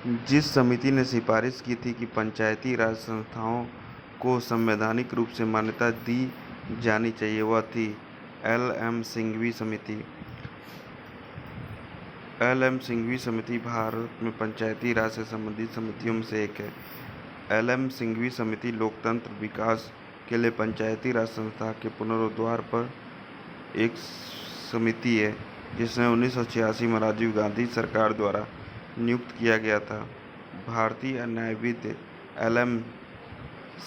जिस समिति ने सिफारिश की थी कि पंचायती राज संस्थाओं को संवैधानिक रूप से मान्यता दी जानी चाहिए, वह थी एल.एम. सिंघवी समिति। एल.एम. सिंघवी समिति भारत में पंचायती राज से संबंधित समितियों में से एक है। एल.एम. सिंघवी समिति लोकतंत्र विकास के लिए पंचायती राज संस्था के पुनरुद्धार पर एक समिति है, जिसे 1986 में राजीव गांधी सरकार द्वारा नियुक्त किया गया था। भारतीय न्यायविद एल.एम.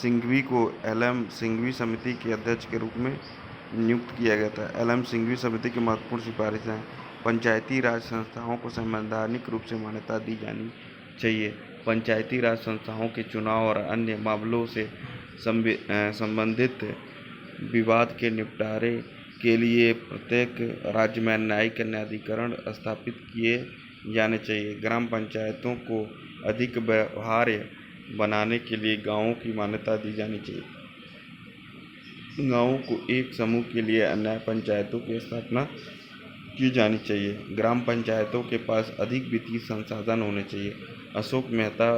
सिंघवी को एल.एम. सिंघवी समिति के अध्यक्ष के रूप में नियुक्त किया गया था। एल.एम. सिंघवी समिति की महत्वपूर्ण सिफारिशें: पंचायती राज संस्थाओं को संवैधानिक रूप से मान्यता दी जानी चाहिए। पंचायती राज संस्थाओं के चुनाव और अन्य मामलों से संबंधित विवाद के निपटारे के लिए प्रत्येक राज्य में न्यायिक न्यायाधिकरण स्थापित किए जाने चाहिए। ग्राम पंचायतों को अधिक व्यवहार्य बनाने के लिए गाँवों की मान्यता दी जानी चाहिए। गाँवों को एक समूह के लिए न्याय पंचायतों की स्थापना की जानी चाहिए। ग्राम पंचायतों के पास अधिक वित्तीय संसाधन होने चाहिए। अशोक मेहता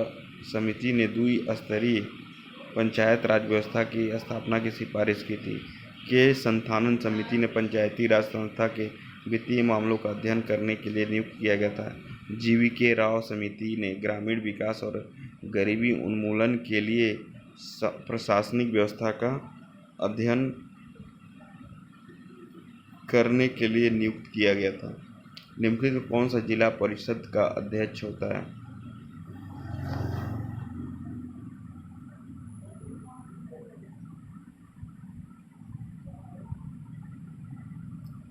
समिति ने द्विस्तरीय पंचायत राज व्यवस्था की स्थापना की सिफारिश की थी। के संथानन समिति ने पंचायती राज संस्था के वित्तीय मामलों का अध्ययन करने के लिए नियुक्त किया गया था। जी.वी.के. राव समिति ने ग्रामीण विकास और गरीबी उन्मूलन के लिए प्रशासनिक व्यवस्था का अध्ययन करने के लिए नियुक्त किया गया था। निम्नलिखित में कौन सा जिला परिषद का अध्यक्ष होता है?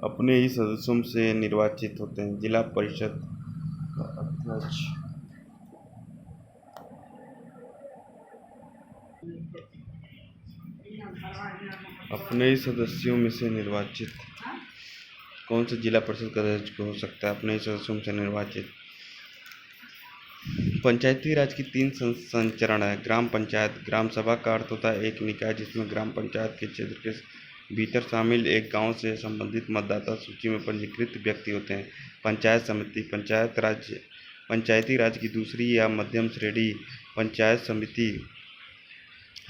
अपने ही सदस्यों से निर्वाचित होते हैं। जिला परिषद का अध्यक्ष अपने ही सदस्यों में से निर्वाचित। कौन सा जिला परिषद का अध्यक्ष हो सकता है? अपने ही सदस्यों से निर्वाचित। पंचायती राज की 3 संचरण है। ग्राम पंचायत। ग्राम सभा का अर्थ होता है एक निकाय जिसमें ग्राम पंचायत के क्षेत्र के भीतर शामिल एक गांव से संबंधित मतदाता सूची में पंजीकृत व्यक्ति होते हैं। पंचायत समिति। पंचायती राज की दूसरी या मध्यम श्रेणी पंचायत समिति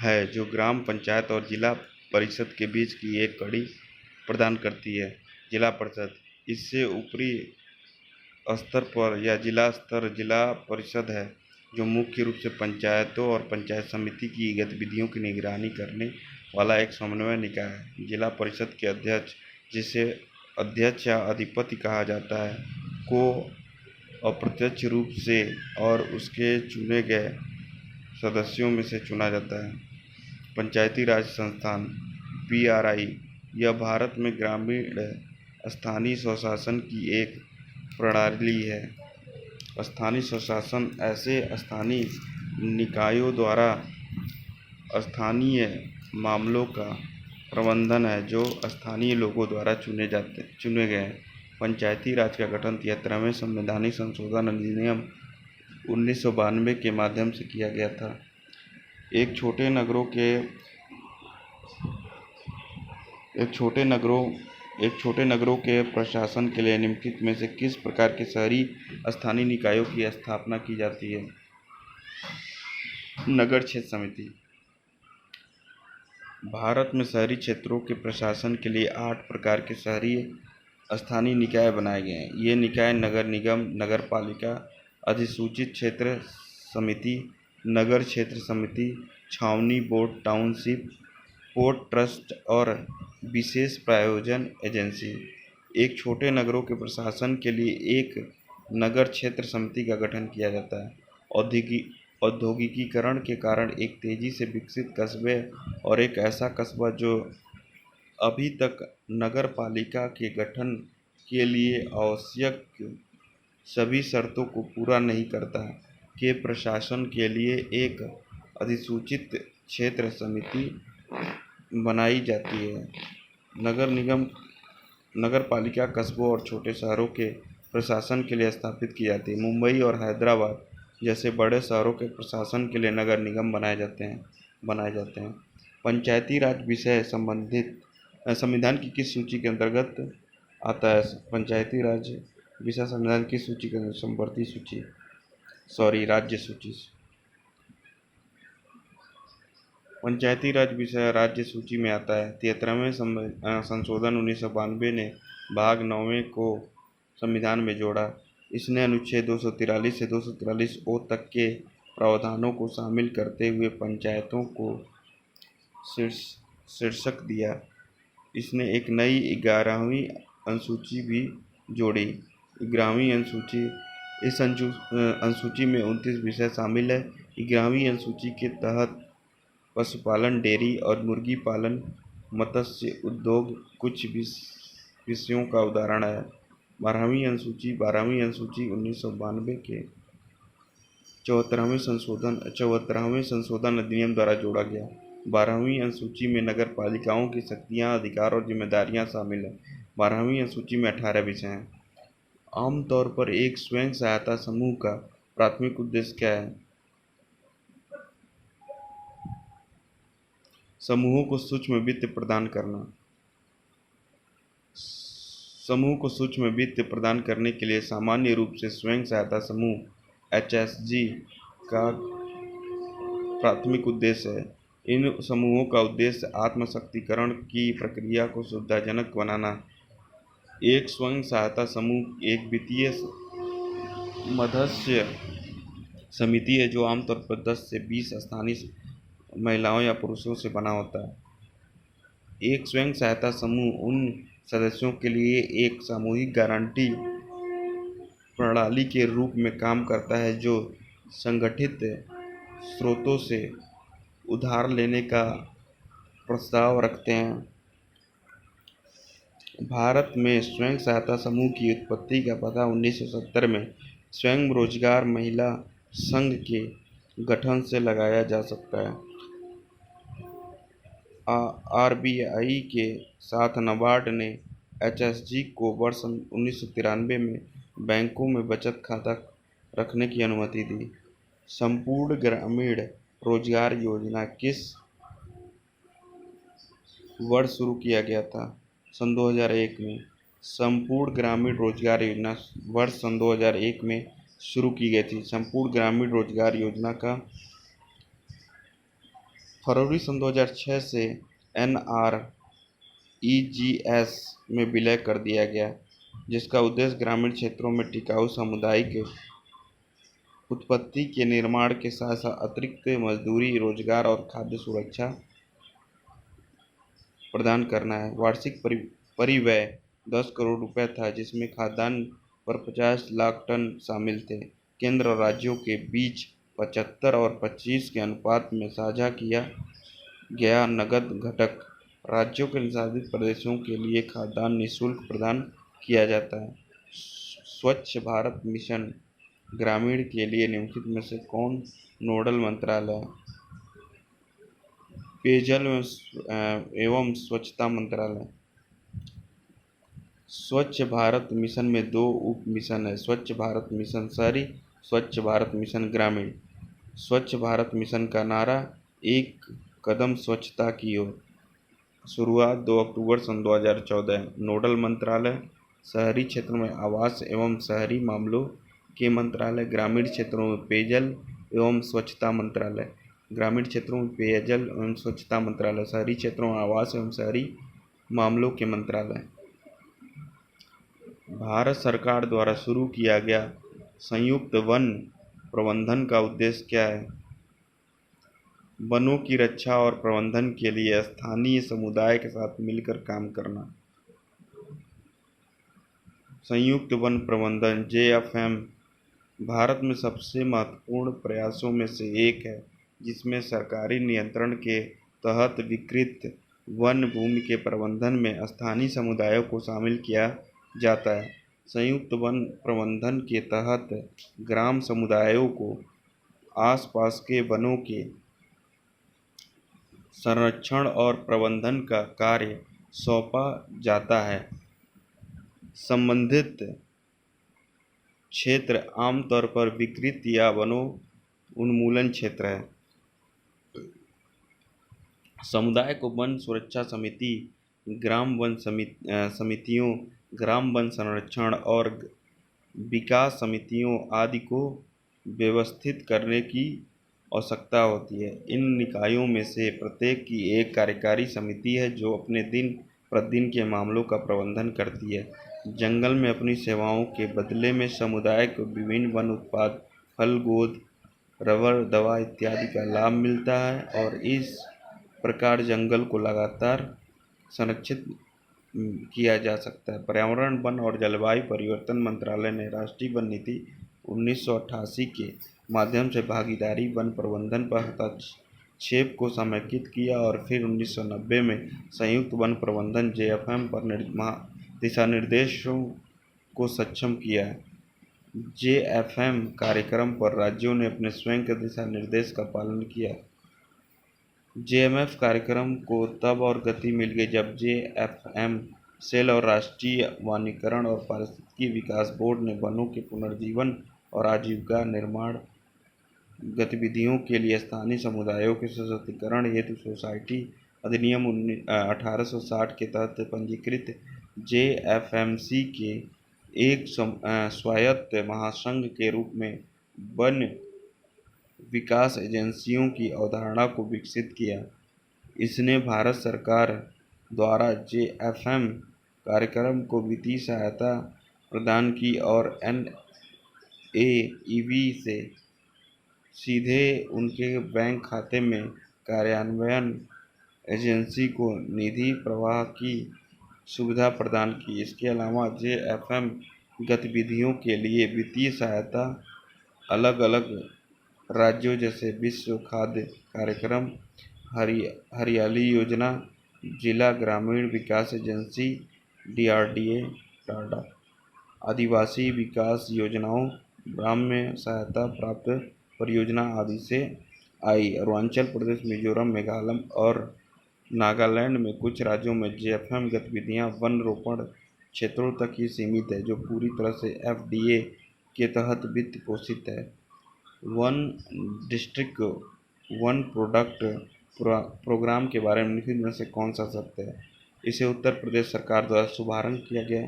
है, जो ग्राम पंचायत और जिला परिषद के बीच की एक कड़ी प्रदान करती है। जिला परिषद। इससे ऊपरी स्तर पर या जिला स्तर जिला परिषद है, जो मुख्य रूप से पंचायतों और पंचायत समिति की गतिविधियों की निगरानी करने वाला एक समन्वय निकाय है। जिला परिषद के अध्यक्ष, जिसे अध्यक्ष या अधिपति कहा जाता है, को अप्रत्यक्ष रूप से और उसके चुने गए सदस्यों में से चुना जाता है। पंचायती राज संस्थान (PRI) यह भारत में ग्रामीण स्थानीय स्वशासन की एक प्रणाली है। स्थानीय स्वशासन ऐसे स्थानीय निकायों द्वारा स्थानीय मामलों का प्रबंधन है जो स्थानीय लोगों द्वारा चुने गए हैं। पंचायती राज का गठन 73वें संवैधानिक संशोधन अधिनियम 1992 के माध्यम से किया गया था। एक छोटे नगरों के प्रशासन के लिए निम्नलिखित में से किस प्रकार के शहरी स्थानीय निकायों की स्थापना की जाती है? नगर क्षेत्र समिति। भारत में शहरी क्षेत्रों के प्रशासन के लिए 8 प्रकार के शहरी स्थानीय निकाय बनाए गए हैं। ये निकाय नगर निगम, नगर पालिका, अधिसूचित क्षेत्र समिति, नगर क्षेत्र समिति, छावनी बोर्ड, टाउनशिप, पोर्ट ट्रस्ट और विशेष प्रायोजन एजेंसी। एक छोटे नगरों के प्रशासन के लिए एक नगर क्षेत्र समिति का गठन किया जाता है। औद्योगिकीकरण के कारण एक तेजी से विकसित कस्बे और एक ऐसा कस्बा जो अभी तक नगर पालिका के गठन के लिए आवश्यक सभी शर्तों को पूरा नहीं करता के प्रशासन के लिए एक अधिसूचित क्षेत्र समिति बनाई जाती है। नगर निगम नगर पालिका कस्बों और छोटे शहरों के प्रशासन के लिए स्थापित की जाती है। मुंबई और हैदराबाद जैसे बड़े शहरों के प्रशासन के लिए नगर निगम बनाए जाते हैं। पंचायती राज विषय संविधान की किस सूची के अंतर्गत आता है? पंचायती राज विषय संविधान की सूची के अंतर्गत संवर्ती सूची। राज्य सूची। पंचायती राज विषय राज्य सूची में आता है। 73वें संशोधन 1992 ने भाग 9वें को संविधान में जोड़ा। इसने अनुच्छेद 243 से 243 ओ तक के प्रावधानों को शामिल करते हुए पंचायतों को शीर्षक दिया। इसने एक नई 11वीं अनुसूची भी जोड़ी। 11वीं अनुसूची, इस अनुसूची में 29 विषय शामिल है। 11वीं अनुसूची के तहत पशुपालन, डेयरी और मुर्गी पालन, मत्स्य उद्योग कुछ विषयों का उदाहरण है। 12वीं अनुसूची 1992 के 74वें संशोधन अधिनियम द्वारा जोड़ा गया। 12वीं अनुसूची में नगर पालिकाओं की शक्तियां, अधिकार और जिम्मेदारियां शामिल हैं। 12वीं अनुसूची में 18 विषय हैं। आमतौर पर एक स्वयं सहायता समूह का प्राथमिक उद्देश्य क्या है? समूहों को सूक्ष्म वित्त प्रदान करना। समूह को सूक्ष्म वित्त प्रदान करने के लिए सामान्य रूप से स्वयं सहायता समूह (एचएसजी) का प्राथमिक उद्देश्य है। इन समूहों का उद्देश्य आत्मशक्तिकरण की प्रक्रिया को सुविधाजनक बनाना। एक स्वयं सहायता समूह एक वित्तीय मध्यस्थ समिति है जो आमतौर पर 10 से 20 स्थानीय महिलाओं या पुरुषों से बना होता है। एक स्वयं सहायता समूह उन सदस्यों के लिए एक सामूहिक गारंटी प्रणाली के रूप में काम करता है जो संगठित स्रोतों से उधार लेने का प्रस्ताव रखते हैं। भारत में स्वयं सहायता समूह की उत्पत्ति का पता 1970 में स्वयं रोजगार महिला संघ के गठन से लगाया जा सकता है। आरबीआई के साथ नाबार्ड ने एचएसजी को वर्ष 1993 में बैंकों में बचत खाता रखने की अनुमति दी। संपूर्ण ग्रामीण रोजगार योजना किस वर्ष शुरू किया गया था? सन 2001 में। संपूर्ण ग्रामीण रोजगार योजना वर्ष सन 2001 में शुरू की गई थी। संपूर्ण ग्रामीण रोजगार योजना का फरवरी सन 2006 से NREGS में विलय कर दिया गया, जिसका उद्देश्य ग्रामीण क्षेत्रों में टिकाऊ सामुदायिक उत्पत्ति के निर्माण के साथ साथ अतिरिक्त मजदूरी, रोजगार और खाद्य सुरक्षा प्रदान करना है। वार्षिक परिव्यय 10 करोड़ रुपए था, जिसमें खाद्यान्न पर 50 लाख टन शामिल थे। केंद्र और राज्यों के बीच 75 और 25 के अनुपात में साझा किया गया नकद घटक। राज्यों के निष्पादित प्रदेशों के लिए खाद्यान्न निःशुल्क प्रदान किया जाता है। स्वच्छ भारत मिशन ग्रामीण के लिए निम्नलिखित में से कौन नोडल मंत्रालय है? पेयजल एवं स्वच्छता मंत्रालय। स्वच्छ भारत मिशन में 2 उप मिशन है: स्वच्छ भारत मिशन शहरी, स्वच्छ भारत मिशन ग्रामीण। स्वच्छ भारत मिशन का नारा एक कदम स्वच्छता की ओर। शुरुआत 2 अक्टूबर सन 2014। नोडल मंत्रालय शहरी क्षेत्रों में आवास एवं शहरी मामलों के मंत्रालय, ग्रामीण क्षेत्रों में पेयजल एवं स्वच्छता मंत्रालय। ग्रामीण क्षेत्रों में पेयजल एवं स्वच्छता मंत्रालय, शहरी क्षेत्रों में आवास एवं शहरी मामलों के मंत्रालय। भारत सरकार द्वारा शुरू किया गया संयुक्त वन प्रबंधन का उद्देश्य क्या है? वनों की रक्षा और प्रबंधन के लिए स्थानीय समुदाय के साथ मिलकर काम करना। संयुक्त वन प्रबंधन (JFM) भारत में सबसे महत्वपूर्ण प्रयासों में से एक है, जिसमें सरकारी नियंत्रण के तहत विकृत वन भूमि के प्रबंधन में स्थानीय समुदायों को शामिल किया जाता है। संयुक्त वन प्रबंधन के तहत ग्राम समुदायों को आसपास के वनों के संरक्षण और प्रबंधन का कार्य सौंपा जाता है। संबंधित क्षेत्र आमतौर पर विकृत या वनों उन्मूलन क्षेत्र है। समुदाय को वन सुरक्षा समिति, ग्राम वन समितियों, ग्राम वन संरक्षण और विकास समितियों आदि को व्यवस्थित करने की आवश्यकता होती है। इन निकायों में से प्रत्येक की एक कार्यकारी समिति है जो अपने दिन प्रतिदिन के मामलों का प्रबंधन करती है। जंगल में अपनी सेवाओं के बदले में समुदाय को विभिन्न वन उत्पाद, फल, गोद, रबर, दवा इत्यादि का लाभ मिलता है और इस प्रकार जंगल को लगातार संरक्षित किया जा सकता है। पर्यावरण, वन और जलवायु परिवर्तन मंत्रालय ने राष्ट्रीय वन नीति 1988 के माध्यम से भागीदारी वन प्रबंधन पर हस्तक्षेप को समेकित किया और फिर 1990 में संयुक्त वन प्रबंधन (जेएफएम) पर दिशा निर्देशों को सक्षम किया। जेएफएम कार्यक्रम पर राज्यों ने अपने स्वयं के दिशा निर्देश का पालन किया। जेएमएफ कार्यक्रम को तब और गति मिल गई जब जेएफएम सेल और राष्ट्रीय वनीकरण और पारिस्थितिकी विकास बोर्ड ने वनों के पुनर्जीवन और आजीविका निर्माण गतिविधियों के लिए स्थानीय समुदायों के सशक्तिकरण हेतु सोसाइटी अधिनियम 1860 के तहत पंजीकृत जेएफएमसी के एक स्वायत्त महासंघ के रूप में वन विकास एजेंसियों की अवधारणा को विकसित किया। इसने भारत सरकार द्वारा जेएफएम कार्यक्रम को वित्तीय सहायता प्रदान की और एनएईवी से सीधे उनके बैंक खाते में कार्यान्वयन एजेंसी को निधि प्रवाह की सुविधा प्रदान की। इसके अलावा जेएफएम गतिविधियों के लिए वित्तीय सहायता अलग अलग राज्यों जैसे विश्व खाद्य कार्यक्रम, हरियाली योजना, जिला ग्रामीण विकास एजेंसी डीआरडीए, टाडा, आदिवासी विकास योजनाओं, ग्राम्य सहायता प्राप्त परियोजना आदि से आई। अरुणाचल प्रदेश, मिजोरम, मेघालय और नागालैंड में कुछ राज्यों में जेएफएम गतिविधियां वन रोपण क्षेत्रों तक ही सीमित है, जो पूरी तरह से एफडीए के तहत वित्त पोषित है। One district one product program के बारे में निम्नलिखित में से कौन सा सत्य है? इसे उत्तर प्रदेश सरकार द्वारा शुभारंभ किया गया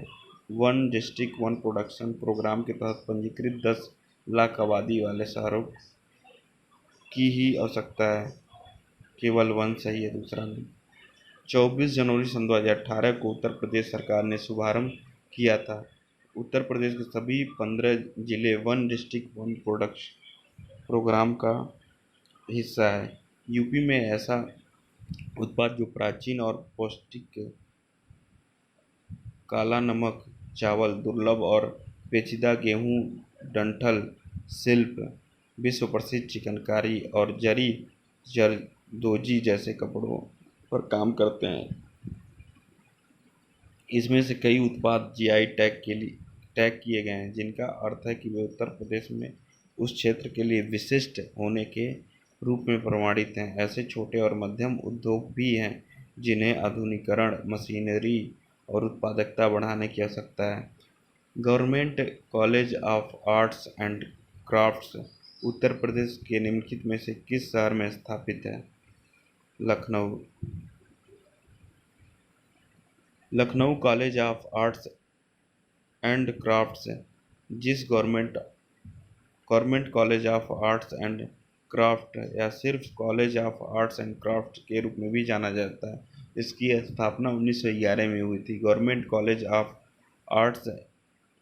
one district one production program के तहत पंजीकृत 10 लाख आबादी वाले शहरों की ही आवश्यकता है। केवल वन सही है, दूसरा नहीं। 24 जनवरी सन 2018 को उत्तर प्रदेश सरकार ने शुभारंभ किया था। उत्तर प्रदेश के सभी 15 जिले one district one production program का हिस्सा है। यूपी में ऐसा उत्पाद जो प्राचीन और पौष्टिक काला नमक, चावल, दुर्लभ और पेचीदा गेहूं, डंठल शिल्प, विश्व प्रसिद्ध चिकनकारी और जरी जरदोजी जैसे कपड़ों पर काम करते हैं। इसमें से कई उत्पाद जीआई टैग किए गए हैं, जिनका अर्थ है कि वे उत्तर प्रदेश में उस क्षेत्र के लिए विशिष्ट होने के रूप में प्रमाणित हैं। ऐसे छोटे और मध्यम उद्योग भी हैं जिन्हें आधुनिकीकरण, मशीनरी और उत्पादकता बढ़ाने की आवश्यकता है। Government College of Arts and Crafts Uttar Pradesh के निम्नलिखित में से किस शहर में स्थापित है? Lucknow. Lucknow College of Arts and Crafts, जिस Government College of Arts and Craft या सिर्फ College of Arts and Craft के रूप में भी जाना जाता है, इसकी स्थापना 1911 में हुई थी। गवर्नमेंट कॉलेज ऑफ आर्ट्स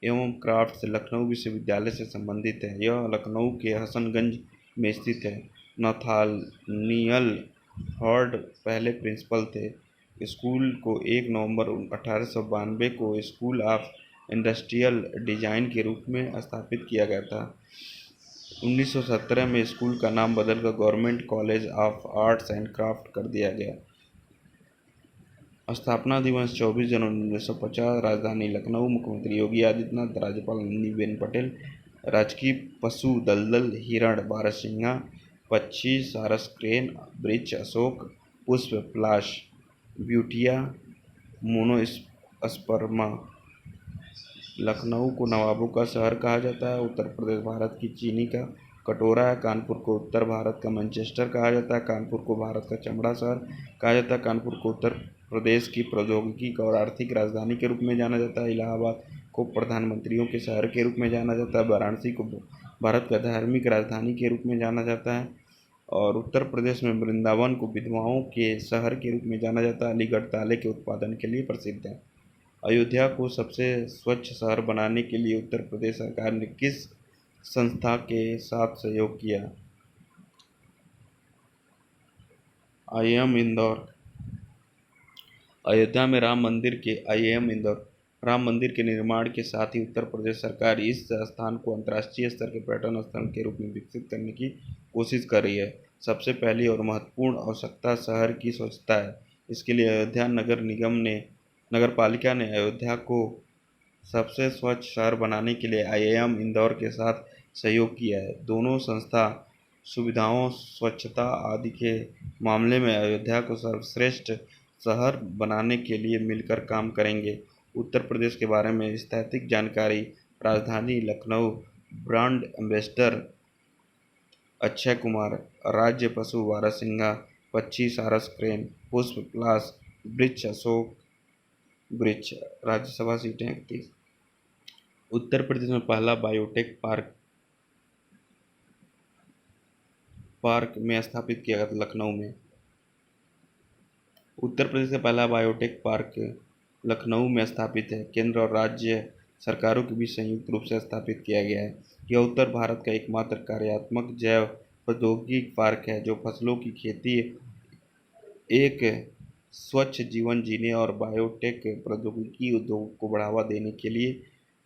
एवं क्राफ्ट्स लखनऊ विश्वविद्यालय से संबंधित है। यह लखनऊ के हसनगंज में स्थित है। नाथानियल हॉर्ड पहले प्रिंसिपल थे। स्कूल को 1 नवंबर 1892 को स्कूल ऑफ इंडस्ट्रियल डिजाइन के रूप में स्थापित किया गया था। 1917 में स्कूल का नाम बदलकर government College of Arts and craft कर दिया गया। स्थापना दिवस 24 जनवरी 1950। राजधानी लखनऊ। मुख्यमंत्री योगी आदित्यनाथ, राज्यपाल आनंदीबेन पटेल। राजकीय पशु दलदल, हिरण, बारहसिंगा, पक्षी, सारस, क्रेन, वृक्ष, अशोक, पुष्प, पलाश, ब्यूटिया, मोनोस्पर्मा। लखनऊ को नवाबों का शहर कहा जाता है। उत्तर प्रदेश भारत की चीनी का कटोरा है। कानपुर को उत्तर भारत का मैनचेस्टर कहा जाता है। कानपुर को भारत का चमड़ा शहर कहा जाता है। कानपुर को उत्तर प्रदेश की प्रौद्योगिकी और आर्थिक राजधानी के रूप में जाना जाता है। इलाहाबाद को प्रधानमंत्रियों के शहर के रूप में जाना जाता है। वाराणसी को भारत का धार्मिक राजधानी के रूप में जाना जाता है। और उत्तर प्रदेश में वृंदावन को विधवाओं के शहर के रूप में जाना जाता है। अलीगढ़ ताले के उत्पादन के लिए प्रसिद्ध है। अयोध्या को सबसे स्वच्छ शहर बनाने के लिए उत्तर प्रदेश सरकार ने किस संस्था के साथ सहयोग किया? IIM इंदौर। अयोध्या में IIM इंदौर राम मंदिर के निर्माण के साथ ही उत्तर प्रदेश सरकार इस स्थान को अंतर्राष्ट्रीय स्तर के पर्यटन स्थल के रूप में विकसित करने की कोशिश कर रही है। सबसे पहली और महत्वपूर्ण आवश्यकता शहर की स्वच्छता है। इसके लिए अयोध्या नगर पालिका ने अयोध्या को सबसे स्वच्छ शहर बनाने के लिए IIM इंदौर के साथ सहयोग किया है। दोनों संस्था सुविधाओं, स्वच्छता आदि के मामले में अयोध्या को सर्वश्रेष्ठ शहर बनाने के लिए मिलकर काम करेंगे। उत्तर प्रदेश के बारे में स्थैतिक जानकारी। राजधानी लखनऊ, ब्रांड एम्बेसडर अक्षय कुमार, राज्य पशु बारहसिंगा, पक्षी सारस क्रेन, पुष्प पलाश, वृक्ष अशोक वृक्ष। राज्यसभा सीटें 31। उत्तर प्रदेश में पहला बायोटेक पार्क में स्थापित किया गया था लखनऊ में। उत्तर प्रदेश का पहला बायोटेक पार्क लखनऊ में स्थापित है। केंद्र और राज्य सरकारों के बीच संयुक्त रूप से स्थापित किया गया है। यह उत्तर भारत का एकमात्र कार्यात्मक जैव प्रौद्योगिकी पार्क है जो फसलों की खेती, एक स्वच्छ जीवन जीने और बायोटेक प्रौद्योगिकी उद्योग को बढ़ावा देने के लिए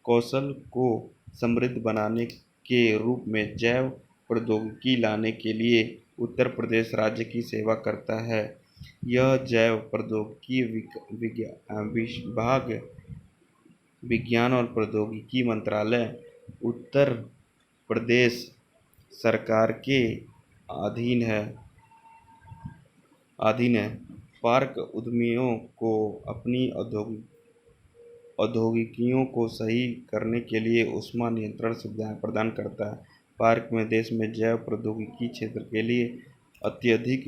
कौशल को समृद्ध बनाने के रूप में जैव प्रौद्योगिकी लाने के लिए उत्तर प्रदेश राज्य की सेवा करता है। यह जैव प्रौद्योगिकी विभाग विज्ञान और प्रौद्योगिकी मंत्रालय, उत्तर प्रदेश सरकार के अधीन है। पार्क उद्यमियों को अपनी औद्योगिकियों को सही करने के लिए ऊष्मा नियंत्रण सुविधाएं प्रदान करता है। पार्क में देश में जैव प्रौद्योगिकी क्षेत्र के लिए अत्यधिक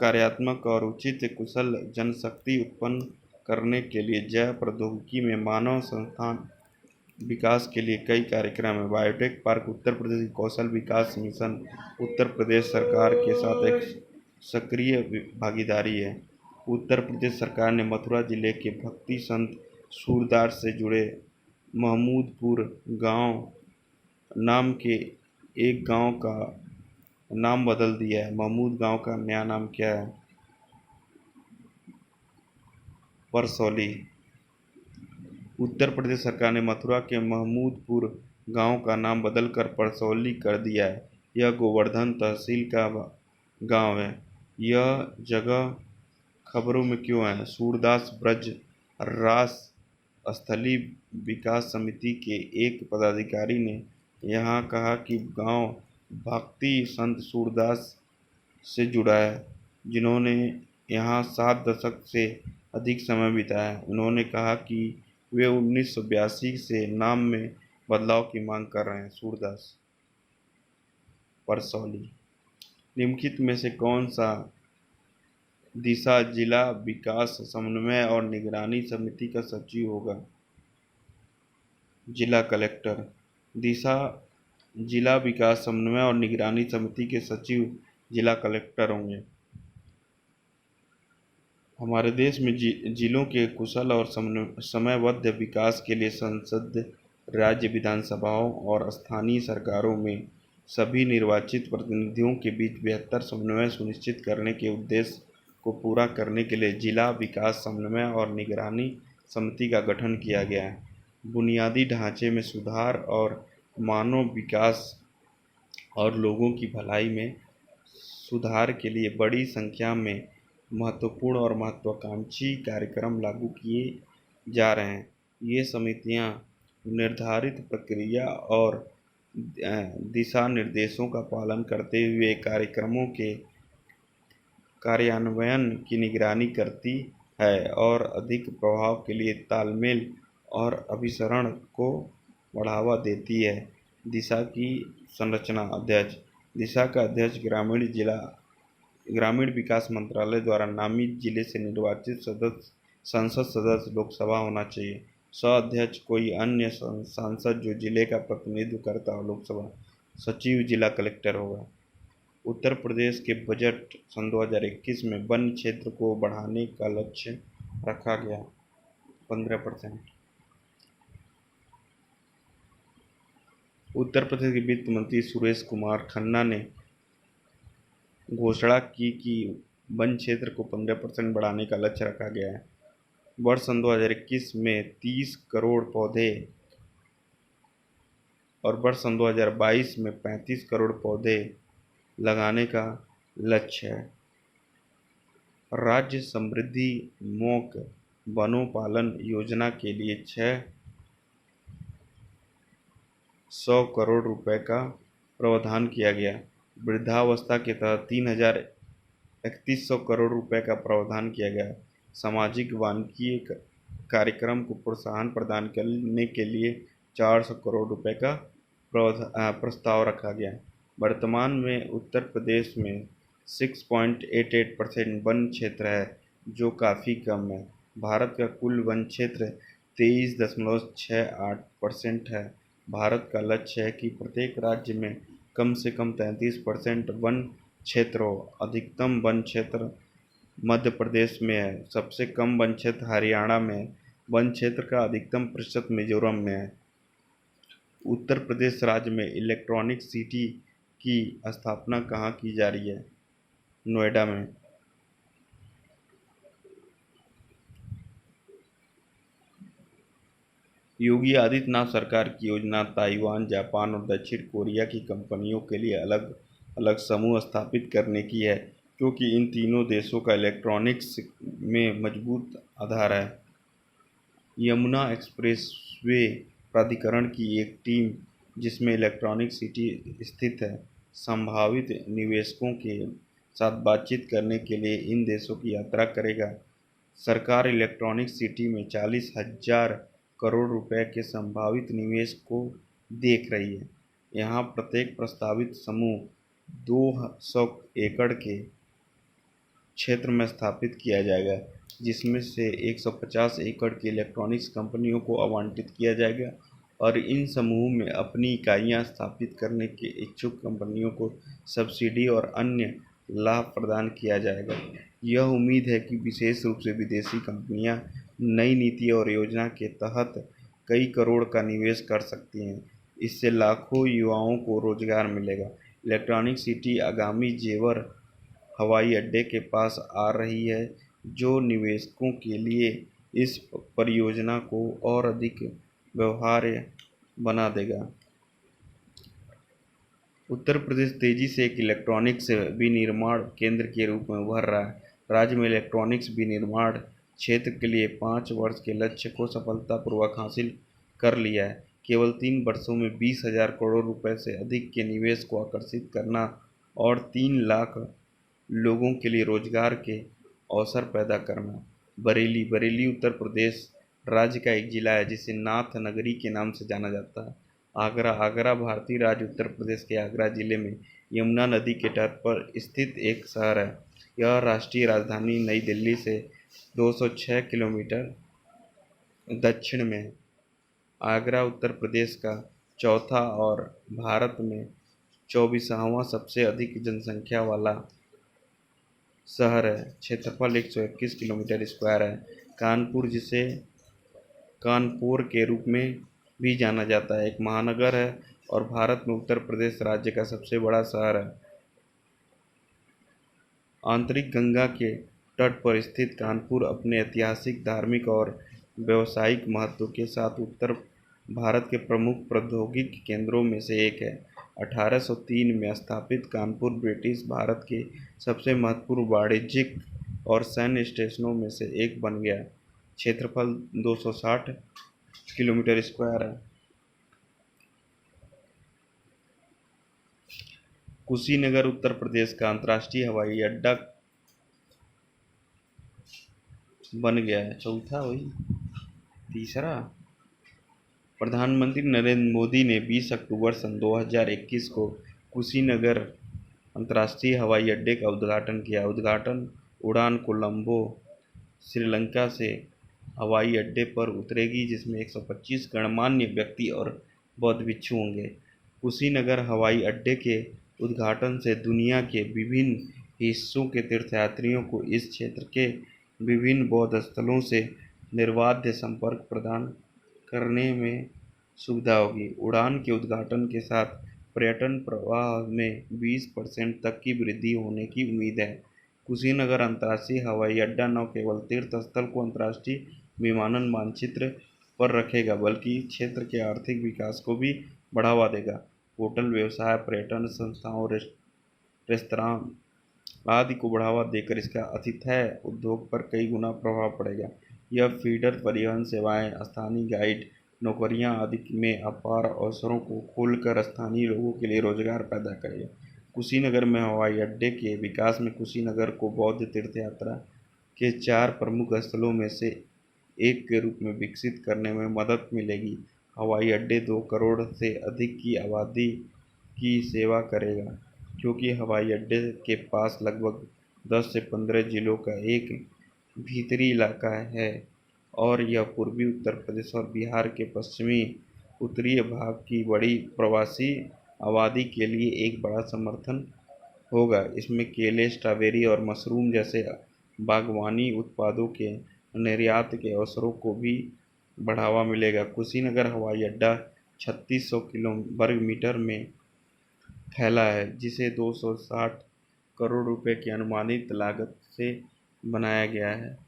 कार्यात्मक और उचित कुशल जनशक्ति उत्पन्न करने के लिए जैव प्रौद्योगिकी में मानव संसाधन विकास के लिए कई कार्यक्रम हैं। बायोटेक पार्क उत्तर प्रदेश की कौशल विकास मिशन उत्तर प्रदेश सरकार के साथ एक सक्रिय भागीदारी है। उत्तर प्रदेश सरकार ने मथुरा जिले के भक्ति संत सूरदास से जुड़े महमूदपुर गांव नाम के एक गांव का नाम बदल दिया है। महमूद गांव का नया नाम क्या है? परसौली। उत्तर प्रदेश सरकार ने मथुरा के महमूदपुर गांव का नाम बदलकर परसौली कर दिया है। यह गोवर्धन तहसील का गांव है। यह जगह खबरों में क्यों है? सूरदास ब्रज रास स्थली विकास समिति के एक पदाधिकारी ने यहाँ कहा कि गांव भक्ति संत सूरदास से जुड़ा है, जिन्होंने यहाँ 7 दशक से अधिक समय बिताया। उन्होंने कहा कि वे 1982 से नाम में बदलाव की मांग कर रहे हैं। सूरदास। परसौली। निम्नलिखित में से कौन सा दिशा जिला विकास समन्वय और निगरानी समिति का सचिव होगा? जिला कलेक्टर। दिशा जिला विकास समन्वय और निगरानी समिति के सचिव जिला कलेक्टर होंगे। हमारे देश में जिलों के कुशल और समयबद्ध विकास के लिए संसद, राज्य विधानसभाओं और स्थानीय सरकारों में सभी निर्वाचित प्रतिनिधियों के बीच बेहतर समन्वय सुनिश्चित करने के उद्देश्य को पूरा करने के लिए जिला विकास समन्वय और निगरानी समिति का गठन किया गया है। बुनियादी ढांचे में सुधार और मानव विकास और लोगों की भलाई में सुधार के लिए बड़ी संख्या में महत्वपूर्ण और महत्वाकांक्षी कार्यक्रम लागू किए जा रहे हैं। ये समितियां निर्धारित प्रक्रिया और दिशा निर्देशों का पालन करते हुए कार्यक्रमों के कार्यान्वयन की निगरानी करती है और अधिक प्रभाव के लिए तालमेल और अभिसरण को बढ़ावा देती है। दिशा की संरचना। अध्यक्ष। दिशा का अध्यक्ष ग्रामीण विकास मंत्रालय द्वारा नामित जिले से निर्वाचित संसद सदस्य लोकसभा होना चाहिए। सह-अध्यक्ष कोई अन्य सांसद जो जिले का प्रतिनिधित्व करता हो। लोकसभा सचिव जिला कलेक्टर होगा। उत्तर प्रदेश के बजट सन 2021 में वन क्षेत्र को बढ़ाने का लक्ष्य रखा गया 15%। उत्तर प्रदेश के वित्त मंत्री सुरेश कुमार खन्ना ने घोषणा की कि वन क्षेत्र को 15% बढ़ाने का लक्ष्य रखा गया है। वर्ष सन 2021 में 30 करोड़ पौधे और वर्ष सन 2022 में 35 करोड़ पौधे लगाने का लक्ष्य है। राज्य समृद्धि मोक वनोपालन योजना के लिए 600 करोड़ रुपए का प्रावधान किया गया। वृद्धावस्था के तहत 3,3100 करोड़ रुपए का प्रावधान किया गया। सामाजिक वानिकी कार्यक्रम को प्रोत्साहन प्रदान करने के लिए 400 करोड़ रुपए का प्रस्ताव रखा गया। वर्तमान में उत्तर प्रदेश में 6.88% वन क्षेत्र है, जो काफ़ी कम है। भारत का कुल वन क्षेत्र 23.68% है। भारत का लक्ष्य है कि प्रत्येक राज्य में कम से कम 33% वन क्षेत्र हो। अधिकतम वन क्षेत्र मध्य प्रदेश में है, सबसे कम वन क्षेत्र हरियाणा में है। वन क्षेत्र का अधिकतम प्रतिशत मिजोरम में है। उत्तर प्रदेश राज्य में इलेक्ट्रॉनिक सिटी की स्थापना कहाँ की जा रही है? नोएडा में। योगी आदित्यनाथ सरकार की योजना ताइवान, जापान और दक्षिण कोरिया की कंपनियों के लिए अलग अलग समूह स्थापित करने की है, क्योंकि इन तीनों देशों का इलेक्ट्रॉनिक्स में मजबूत आधार है। यमुना एक्सप्रेसवे प्राधिकरण की एक टीम, जिसमें इलेक्ट्रॉनिक सिटी स्थित है, संभावित निवेशकों के साथ बातचीत करने के लिए इन देशों की यात्रा करेगा। सरकार इलेक्ट्रॉनिक सिटी में 40,000 करोड़ रुपए के संभावित निवेश को देख रही है। यहाँ प्रत्येक प्रस्तावित समूह 200 एकड़ के क्षेत्र में स्थापित किया जाएगा, जिसमें से 150 एकड़ की इलेक्ट्रॉनिक्स कंपनियों को आवंटित किया जाएगा और इन समूह में अपनी इकाइयाँ स्थापित करने के इच्छुक कंपनियों को सब्सिडी और अन्य लाभ प्रदान किया जाएगा। यह उम्मीद है कि विशेष रूप से विदेशी कंपनियां नई नीति और योजना के तहत कई करोड़ का निवेश कर सकती हैं। इससे लाखों युवाओं को रोजगार मिलेगा। इलेक्ट्रॉनिक सिटी आगामी जेवर हवाई अड्डे के पास आ रही है, जो निवेशकों के लिए इस परियोजना को और अधिक व्यवहार्य बना देगा। उत्तर प्रदेश तेजी से एक इलेक्ट्रॉनिक्स विनिर्माण केंद्र के रूप में उभर रहा है। राज्य में इलेक्ट्रॉनिक्स विनिर्माण क्षेत्र के लिए 5 वर्ष के लक्ष्य को सफलतापूर्वक हासिल कर लिया है। केवल 3 वर्षों में 20,000 करोड़ रुपए से अधिक के निवेश को आकर्षित करना और 3 लाख लोगों के लिए रोजगार के अवसर पैदा करना। बरेली उत्तर प्रदेश राज्य का एक जिला है, जिसे नाथ नगरी के नाम से जाना जाता है। आगरा भारतीय राज्य उत्तर प्रदेश के आगरा जिले में यमुना नदी के तट पर स्थित एक शहर है। यह राष्ट्रीय राजधानी नई दिल्ली से 206 किलोमीटर दक्षिण में है। आगरा उत्तर प्रदेश का चौथा और भारत में 24वां सबसे अधिक जनसंख्या वाला शहर है। क्षेत्रफल 121 किलोमीटर स्क्वायर है। कानपुर, जिसे कानपुर के रूप में भी जाना जाता है, एक महानगर है और भारत में उत्तर प्रदेश राज्य का सबसे बड़ा शहर है। आंतरिक गंगा के तट पर स्थित कानपुर अपने ऐतिहासिक, धार्मिक और व्यावसायिक महत्व के साथ उत्तर भारत के प्रमुख प्रौद्योगिकी केंद्रों में से एक है। 1803 में स्थापित कानपुर ब्रिटिश भारत के सबसे महत्वपूर्ण वाणिज्यिक और सैन्य स्टेशनों में से एक बन गया। क्षेत्रफल 260 किलोमीटर स्क्वायर है। कुशीनगर उत्तर प्रदेश का अंतर्राष्ट्रीय हवाई अड्डा बन गया है। चौथा वही तीसरा। प्रधानमंत्री नरेंद्र मोदी ने 20 अक्टूबर सन 2021 को कुशीनगर अंतर्राष्ट्रीय हवाई अड्डे का उद्घाटन किया। उद्घाटन उड़ान कोलंबो श्रीलंका से हवाई अड्डे पर उतरेगी, जिसमें 125 गणमान्य व्यक्ति और बौद्ध भिक्षु होंगे। कुशीनगर हवाई अड्डे के उद्घाटन से दुनिया के विभिन्न हिस्सों के तीर्थयात्रियों को इस क्षेत्र के विभिन्न बौद्ध स्थलों से निर्बाध संपर्क प्रदान करने में सुविधा होगी। उड़ान के उद्घाटन के साथ पर्यटन प्रवाह में 20% तक की वृद्धि होने की उम्मीद है। कुशीनगर अंतर्राष्ट्रीय हवाई अड्डा न केवल तीर्थ स्थल को अंतर्राष्ट्रीय विमानन मानचित्र पर रखेगा, बल्कि क्षेत्र के आर्थिक विकास को भी बढ़ावा देगा। होटल व्यवसाय, पर्यटन संस्थाओं, रेस्तरां आदि को बढ़ावा देकर इसका आतिथ्य उद्योग पर कई गुना प्रभाव पड़ेगा। यह फीडर परिवहन सेवाएं, स्थानीय गाइड नौकरियां आदि में अपार अवसरों को खोलकर स्थानीय लोगों के लिए रोजगार पैदा करेगा। कुशीनगर में हवाई अड्डे के विकास में कुशीनगर को बौद्ध तीर्थयात्रा के 4 प्रमुख स्थलों में से एक के रूप में विकसित करने में मदद मिलेगी। हवाई अड्डे 2 करोड़ से अधिक की आबादी की सेवा करेगा, क्योंकि हवाई अड्डे के पास लगभग 10 से 15 जिलों का एक भीतरी इलाका है और यह पूर्वी उत्तर प्रदेश और बिहार के पश्चिमी उत्तरीय भाग की बड़ी प्रवासी आबादी के लिए एक बड़ा समर्थन होगा। इसमें केले, स्ट्रॉबेरी और मशरूम जैसे बागवानी उत्पादों के निर्यात के अवसरों को भी बढ़ावा मिलेगा। कुशीनगर हवाई अड्डा 3600 किलो वर्ग मीटर में फैला है, जिसे 260 करोड़ रुपए की अनुमानित लागत से बनाया गया है।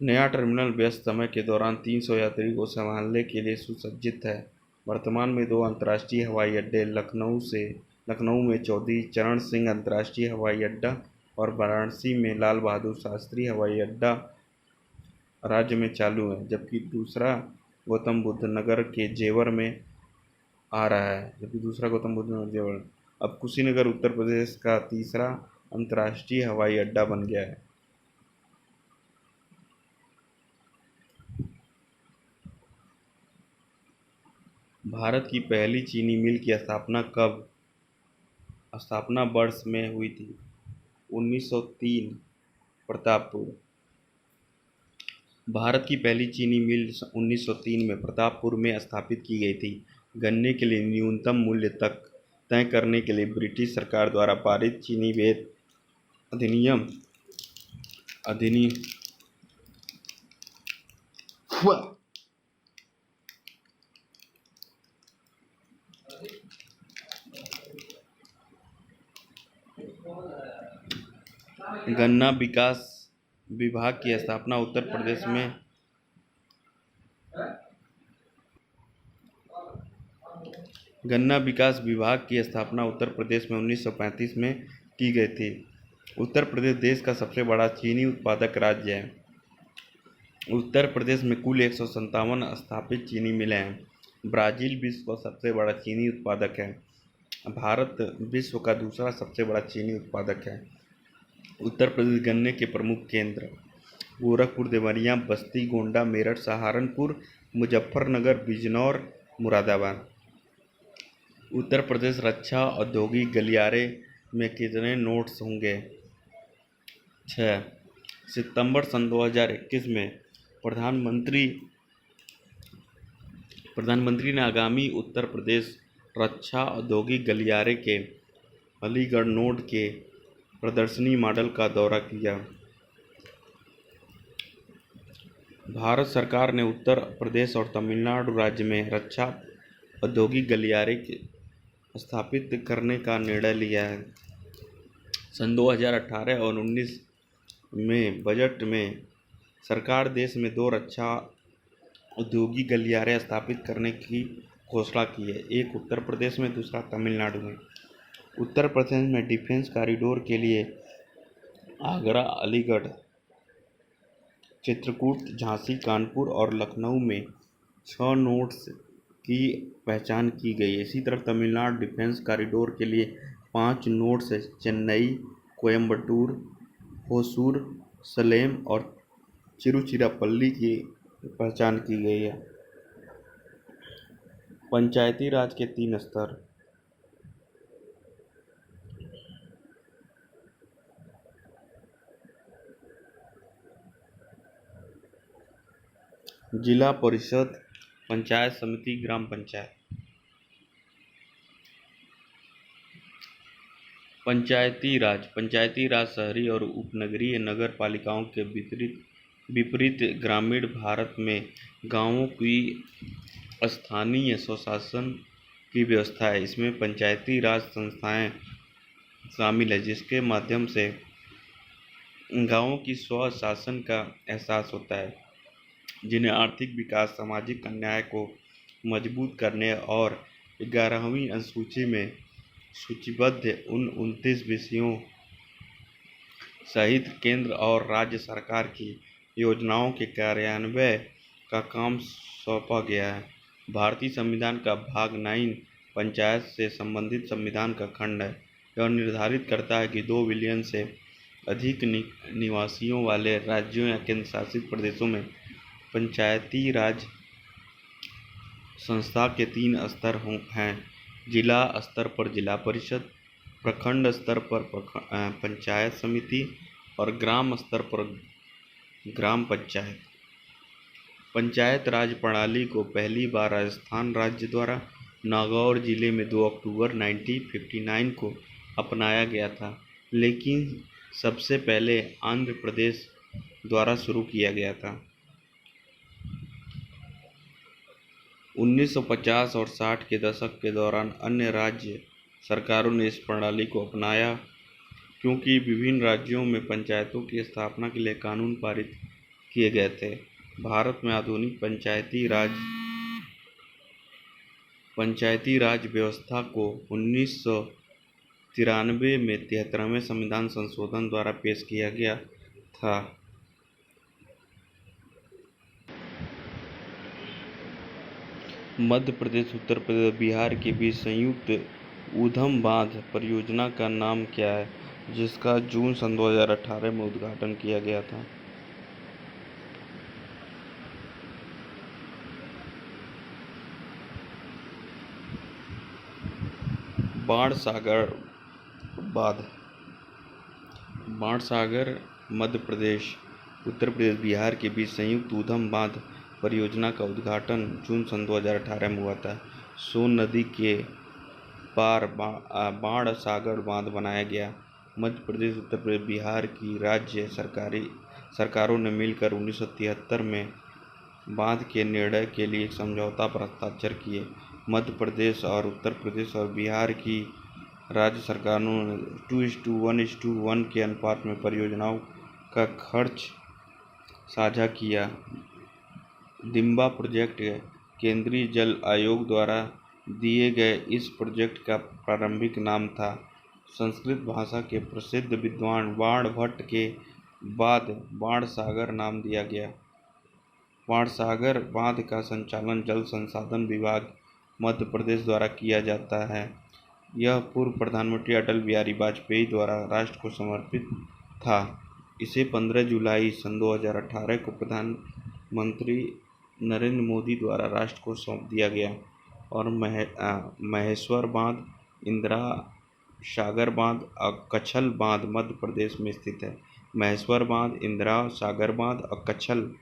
नया टर्मिनल व्यस्त समय के दौरान 300 यात्री को संभालने के लिए सुसज्जित है। वर्तमान में 2 अंतर्राष्ट्रीय हवाई अड्डे लखनऊ में चौधरी चरण सिंह अंतर्राष्ट्रीय हवाई अड्डा और वाराणसी में लाल बहादुर शास्त्री हवाई अड्डा राज्य में चालू है, जबकि दूसरा गौतम बुद्ध नगर के जेवर में आ रहा है। अब कुशीनगर उत्तर प्रदेश का तीसरा अंतर्राष्ट्रीय हवाई अड्डा बन गया है। भारत की पहली चीनी मिल की स्थापना वर्ष में हुई थी 1903। प्रतापपुर। भारत की पहली चीनी मिल 1903 में प्रतापपुर में स्थापित की गई थी। गन्ने के लिए न्यूनतम मूल्य तक तय करने के लिए ब्रिटिश सरकार द्वारा पारित चीनी वैट अधिनियम गन्ना विकास विभाग की स्थापना उत्तर प्रदेश में गन्ना विकास विभाग की स्थापना उत्तर प्रदेश में 1935 में की गई थी। उत्तर प्रदेश देश का सबसे बड़ा चीनी उत्पादक राज्य है। उत्तर प्रदेश में कुल 157 स्थापित चीनी मिलें हैं। ब्राज़ील विश्व का सबसे बड़ा चीनी उत्पादक है। भारत विश्व का दूसरा सबसे बड़ा चीनी उत्पादक है। उत्तर प्रदेश गन्ने के प्रमुख केंद्र गोरखपुर, देवरिया, बस्ती, गोंडा, मेरठ, सहारनपुर, मुजफ्फरनगर, बिजनौर, मुरादाबाद। उत्तर प्रदेश रक्षा औद्योगिक गलियारे में कितने नोट्स होंगे? 6। सितंबर सन 2021 में प्रधानमंत्री ने आगामी उत्तर प्रदेश रक्षा औद्योगिक गलियारे के अलीगढ़ नोड के प्रदर्शनी मॉडल का दौरा किया। भारत सरकार ने उत्तर प्रदेश और तमिलनाडु राज्य में रक्षा औद्योगिक गलियारे स्थापित करने का निर्णय लिया है। सन 2018 और 19 में बजट में सरकार देश में 2 रक्षा औद्योगिक गलियारे स्थापित करने की घोषणा की है, एक उत्तर प्रदेश में, दूसरा तमिलनाडु में। उत्तर प्रदेश में डिफेंस कॉरिडोर के लिए आगरा, अलीगढ़, चित्रकूट, झांसी, कानपुर और लखनऊ में 6 नोड्स की पहचान की गई है। इसी तरह तमिलनाडु डिफेंस कॉरिडोर के लिए 5 नोड्स चेन्नई, कोयम्बटूर, होसूर, सलेम और तिरुचिरापल्ली की पहचान की गई है। पंचायती राज के 3 स्तर। जिला परिषद, पंचायत समिति, ग्राम पंचायत। पंचायती राज शहरी और उपनगरीय नगर पालिकाओं के विपरीत ग्रामीण भारत में गांवों की स्थानीय स्वशासन की व्यवस्था है। इसमें पंचायती राज संस्थाएं शामिल है, जिसके माध्यम से गांवों की स्व शासन का एहसास होता है, जिन्हें आर्थिक विकास, सामाजिक न्याय को मजबूत करने और 11वीं अनुसूची में सूचीबद्ध उन 29 विषयों सहित केंद्र और राज्य सरकार की योजनाओं के कार्यान्वयन का काम सौंपा गया है। भारतीय संविधान का भाग 9 पंचायत से संबंधित संविधान का खंड है। यह निर्धारित करता है कि 2 बिलियन से अधिक निवासियों वाले राज्यों या केंद्र शासित प्रदेशों में पंचायती राज संस्था के 3 स्तर हैं: जिला स्तर पर जिला परिषद, प्रखंड स्तर पर पंचायत समिति और ग्राम स्तर पर ग्राम पंचायत। पंचायत राज प्रणाली को पहली बार राजस्थान राज्य द्वारा नागौर जिले में 2 अक्टूबर 1959 को अपनाया गया था, लेकिन सबसे पहले आंध्र प्रदेश द्वारा शुरू किया गया था। 1950 और 60 के दशक के दौरान अन्य राज्य सरकारों ने इस प्रणाली को अपनाया, क्योंकि विभिन्न राज्यों में पंचायतों की स्थापना के लिए कानून पारित किए गए थे। भारत में आधुनिक पंचायती राज व्यवस्था को 1993 में 73वें संविधान संशोधन द्वारा पेश किया गया था। मध्य प्रदेश, उत्तर प्रदेश और बिहार के बीच संयुक्त ऊधम बांध परियोजना का नाम क्या है, जिसका जून सन 2018 में उद्घाटन किया गया था? बाणसागर बांध। बाणसागर मध्य प्रदेश, उत्तर प्रदेश, बिहार के बीच संयुक्त ऊधम बांध परियोजना का उद्घाटन जून सन 2018 में हुआ था। सोन नदी के पार बाणसागर बांध बनाया गया। मध्य प्रदेश, उत्तर प्रदेश, बिहार की राज्य सरकारों ने मिलकर 1973 में बांध के निर्माण के लिए एक समझौता पर हस्ताक्षर किए। मध्य प्रदेश और उत्तर प्रदेश और बिहार की राज्य सरकारों ने 2:1:1 के अनुपात में परियोजनाओं का खर्च साझा किया। दिम्बा प्रोजेक्ट केंद्रीय जल आयोग द्वारा दिए गए इस प्रोजेक्ट का प्रारंभिक नाम था। संस्कृत भाषा के प्रसिद्ध विद्वान बाणभट्ट के बाद बाणसागर नाम दिया गया। बाणसागर बांध का संचालन जल संसाधन विभाग, मध्य प्रदेश द्वारा किया जाता है। यह पूर्व प्रधानमंत्री अटल बिहारी वाजपेयी द्वारा राष्ट्र को समर्पित था। इसे 15 जुलाई सन 2018 को प्रधानमंत्री नरेंद्र मोदी द्वारा राष्ट्र को सौंप दिया गया। और महेश्वर बांध, इंदिरा सागर बांध और कच्छल बांध मध्य प्रदेश में स्थित है। महेश्वर बांध, इंदिरा सागर बांध और कच्छल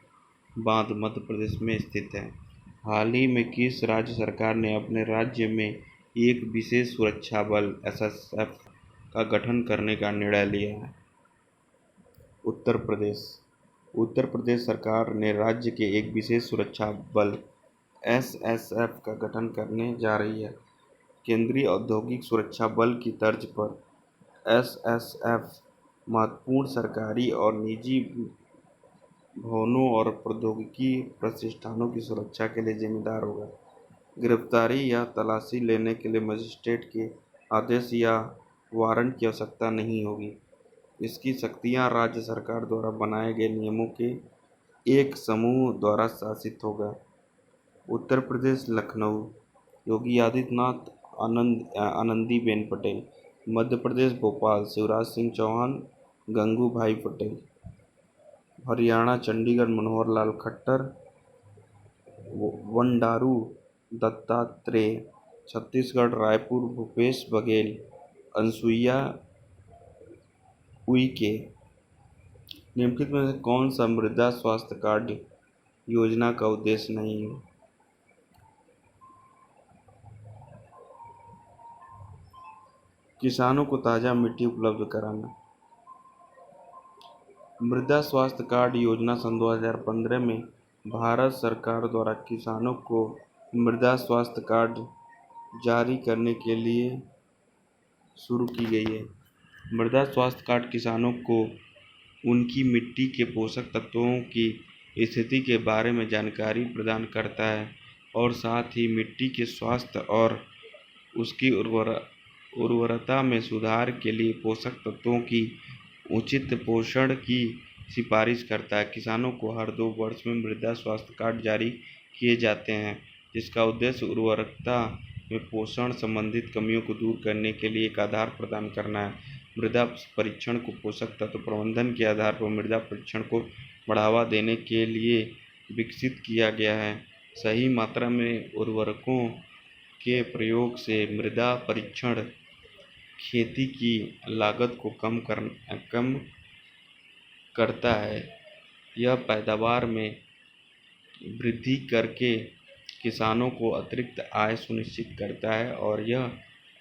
बांध मध्य प्रदेश में स्थित है। हाल ही में किस राज्य सरकार ने अपने राज्य में एक विशेष सुरक्षा बल (एसएसएफ) का गठन करने का निर्णय लिया है? उत्तर प्रदेश। उत्तर प्रदेश सरकार ने राज्य के एक विशेष सुरक्षा बल (एसएसएफ) का गठन करने जा रही है। केंद्रीय औद्योगिक सुरक्षा बल की तर्ज पर एसएसएफ महत्वपूर्ण सरकारी और निजी भवनों और प्रौद्योगिकी प्रतिष्ठानों की सुरक्षा के लिए जिम्मेदार होगा। गिरफ्तारी या तलाशी लेने के लिए मजिस्ट्रेट के आदेश या वारंट की आवश्यकता नहीं होगी। इसकी शक्तियां राज्य सरकार द्वारा बनाए गए नियमों के एक समूह द्वारा शासित होगा। उत्तर प्रदेश, लखनऊ, योगी आदित्यनाथ, आनंदीबेन पटेल। मध्य प्रदेश, भोपाल, शिवराज सिंह चौहान, गंगूभाई पटेल। हरियाणा, चंडीगढ़, मनोहर लाल खट्टर, बंडारू दत्तात्रेय। छत्तीसगढ़, रायपुर, भूपेश बघेल, अनसुईया उइके। निम्नलिखित में से कौन सा मृदा स्वास्थ्य कार्ड योजना का उद्देश्य नहीं है। किसानों को ताज़ा मिट्टी उपलब्ध कराना। मृदा स्वास्थ्य कार्ड योजना सन 2015 में भारत सरकार द्वारा किसानों को मृदा स्वास्थ्य कार्ड जारी करने के लिए शुरू की गई है। मृदा स्वास्थ्य कार्ड किसानों को उनकी मिट्टी के पोषक तत्वों की स्थिति के बारे में जानकारी प्रदान करता है और साथ ही मिट्टी के स्वास्थ्य और उसकी उर्वरता में सुधार के लिए पोषक तत्वों की उचित पोषण की सिफारिश करता है। किसानों को हर 2 वर्ष में मृदा स्वास्थ्य कार्ड जारी किए जाते हैं, जिसका उद्देश्य उर्वरकता में पोषण संबंधित कमियों को दूर करने के लिए एक आधार प्रदान करना है। मृदा परीक्षण को पोषक तत्व प्रबंधन के आधार पर मृदा परीक्षण को बढ़ावा देने के लिए विकसित किया गया है। सही मात्रा में उर्वरकों के प्रयोग से मृदा परीक्षण खेती की लागत को कम करता है। यह पैदावार में वृद्धि करके किसानों को अतिरिक्त आय सुनिश्चित करता है और यह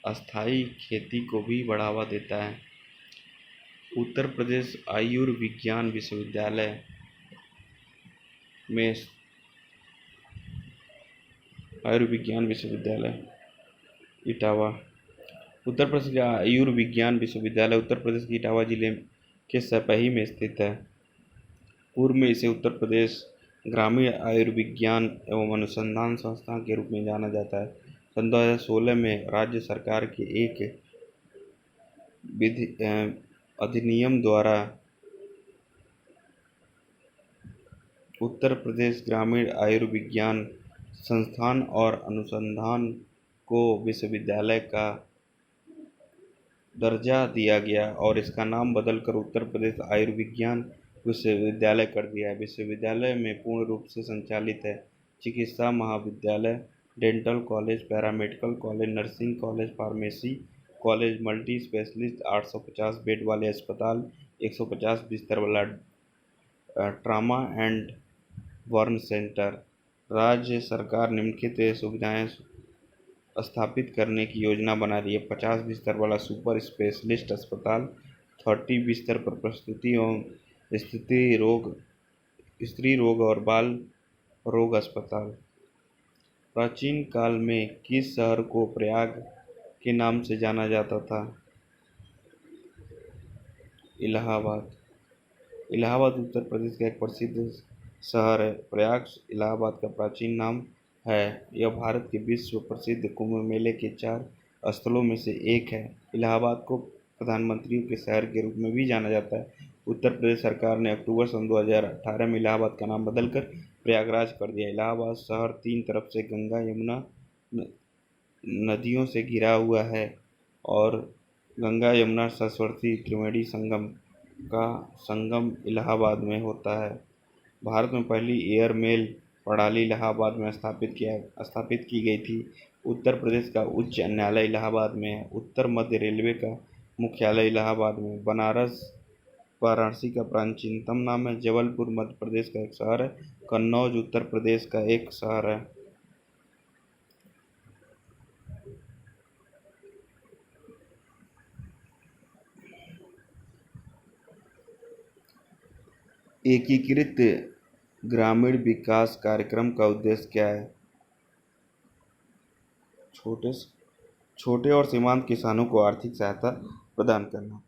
अस्थायी खेती को भी बढ़ावा देता है। उत्तर प्रदेश आयुर्विज्ञान विश्वविद्यालय में इटावा उत्तर प्रदेश का आयुर्विज्ञान विश्वविद्यालय उत्तर प्रदेश के इटावा जिले के सपही में स्थित है। पूर्व में इसे उत्तर प्रदेश ग्रामीण आयुर्विज्ञान एवं अनुसंधान संस्थान के रूप में जाना जाता है। सन 2016 में राज्य सरकार के एक अधिनियम द्वारा उत्तर प्रदेश ग्रामीण आयुर्विज्ञान संस्थान और अनुसंधान को विश्वविद्यालय का दर्जा दिया गया और इसका नाम बदलकर उत्तर प्रदेश आयुर्विज्ञान विश्वविद्यालय कर दिया है। विश्वविद्यालय में पूर्ण रूप से संचालित है चिकित्सा महाविद्यालय, dental college, paramedical college, nursing college, pharmacy college, multi specialist 850 bed वाले अस्पताल, 150 बिस्तर वाला ट्रामा एंड बर्न सेंटर। राज्य सरकार निम्नलिखित सुविधाएं स्थापित करने की योजना बना रही है। 50 बिस्तर वाला सुपर स्पेशलिस्ट अस्पताल, 30 बिस्तर पर प्रसूति एवं स्त्री रोग और बाल रोग अस्पताल। प्राचीन काल में किस शहर को प्रयाग के नाम से जाना जाता था? इलाहाबाद। इलाहाबाद उत्तर प्रदेश का एक प्रसिद्ध शहर है। प्रयाग इलाहाबाद का प्राचीन नाम है। यह भारत के विश्व प्रसिद्ध कुंभ मेले के 4 स्थलों में से एक है। इलाहाबाद को प्रधानमंत्रियों के शहर के रूप में भी जाना जाता है। उत्तर प्रदेश सरकार ने अक्टूबर सन 2018 में इलाहाबाद का नाम बदलकर प्रयागराज कर दिया। इलाहाबाद शहर 3 तरफ से गंगा यमुना नदियों से घिरा हुआ है और गंगा यमुना सरस्वती त्रिवेणी संगम का संगम इलाहाबाद में होता है। भारत में पहली एयर मेल प्रणाली इलाहाबाद में स्थापित की गई थी। उत्तर प्रदेश का उच्च न्यायालय इलाहाबाद में है। उत्तर मध्य रेलवे का मुख्यालय इलाहाबाद में। बनारस वाराणसी का प्राचीनतम नाम है। जबलपुर मध्य प्रदेश का एक शहर है। कन्नौज उत्तर प्रदेश का एक शहर है। एकीकृत ग्रामीण विकास कार्यक्रम का उद्देश्य क्या है? छोटे और सीमांत किसानों को आर्थिक सहायता प्रदान करना।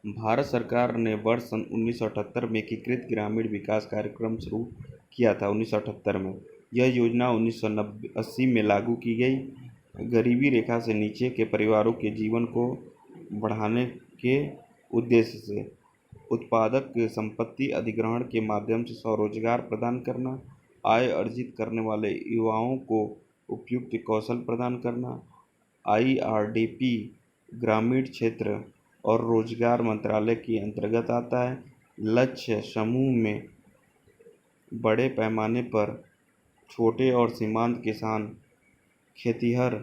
भारत सरकार ने वर्ष सन 1978 में एकीकृत ग्रामीण विकास कार्यक्रम शुरू किया था। 1978 में यह योजना 1980 में लागू की गई। गरीबी रेखा से नीचे के परिवारों के जीवन को बढ़ाने के उद्देश्य से उत्पादक संपत्ति अधिग्रहण के माध्यम से स्वरोजगार प्रदान करना, आय अर्जित करने वाले युवाओं को उपयुक्त कौशल प्रदान करना। IRDP ग्रामीण क्षेत्र और रोजगार मंत्रालय के अंतर्गत आता है। लक्ष्य समूह में बड़े पैमाने पर छोटे और सीमांत किसान, खेतिहर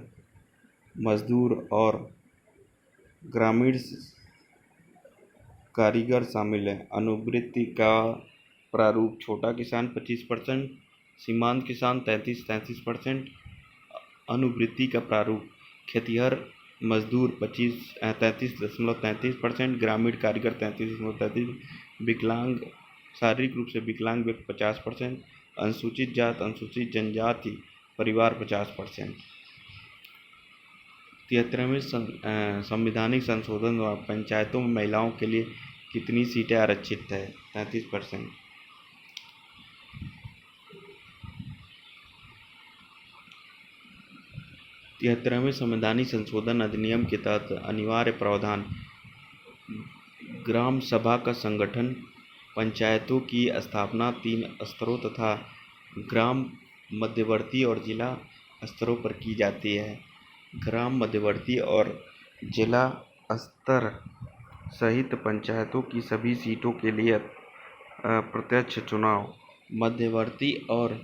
मजदूर और ग्रामीण कारीगर शामिल हैं। अनुवृत्ति का प्रारूप: छोटा किसान 25%, सीमांत किसान 33%। अनुवृत्ति का प्रारूप: खेतिहर मजदूर 33.33%, ग्रामीण कारीगर 33.33%, विकलांग शारीरिक रूप से विकलांग व्यक्ति 50%, अनुसूचित जात अनुसूचित जनजाति परिवार 50%। 73वें संवैधानिक संशोधन द्वारा पंचायतों में महिलाओं के लिए कितनी सीटें आरक्षित है? 33%। 73वें संवैधानिक संशोधन अधिनियम के तहत अनिवार्य प्रावधान: ग्राम सभा का संगठन, पंचायतों की स्थापना 3 स्तरों तथा ग्राम मध्यवर्ती और जिला स्तरों पर की जाती है। ग्राम मध्यवर्ती और जिला स्तर सहित पंचायतों की सभी सीटों के लिए प्रत्यक्ष चुनाव। मध्यवर्ती और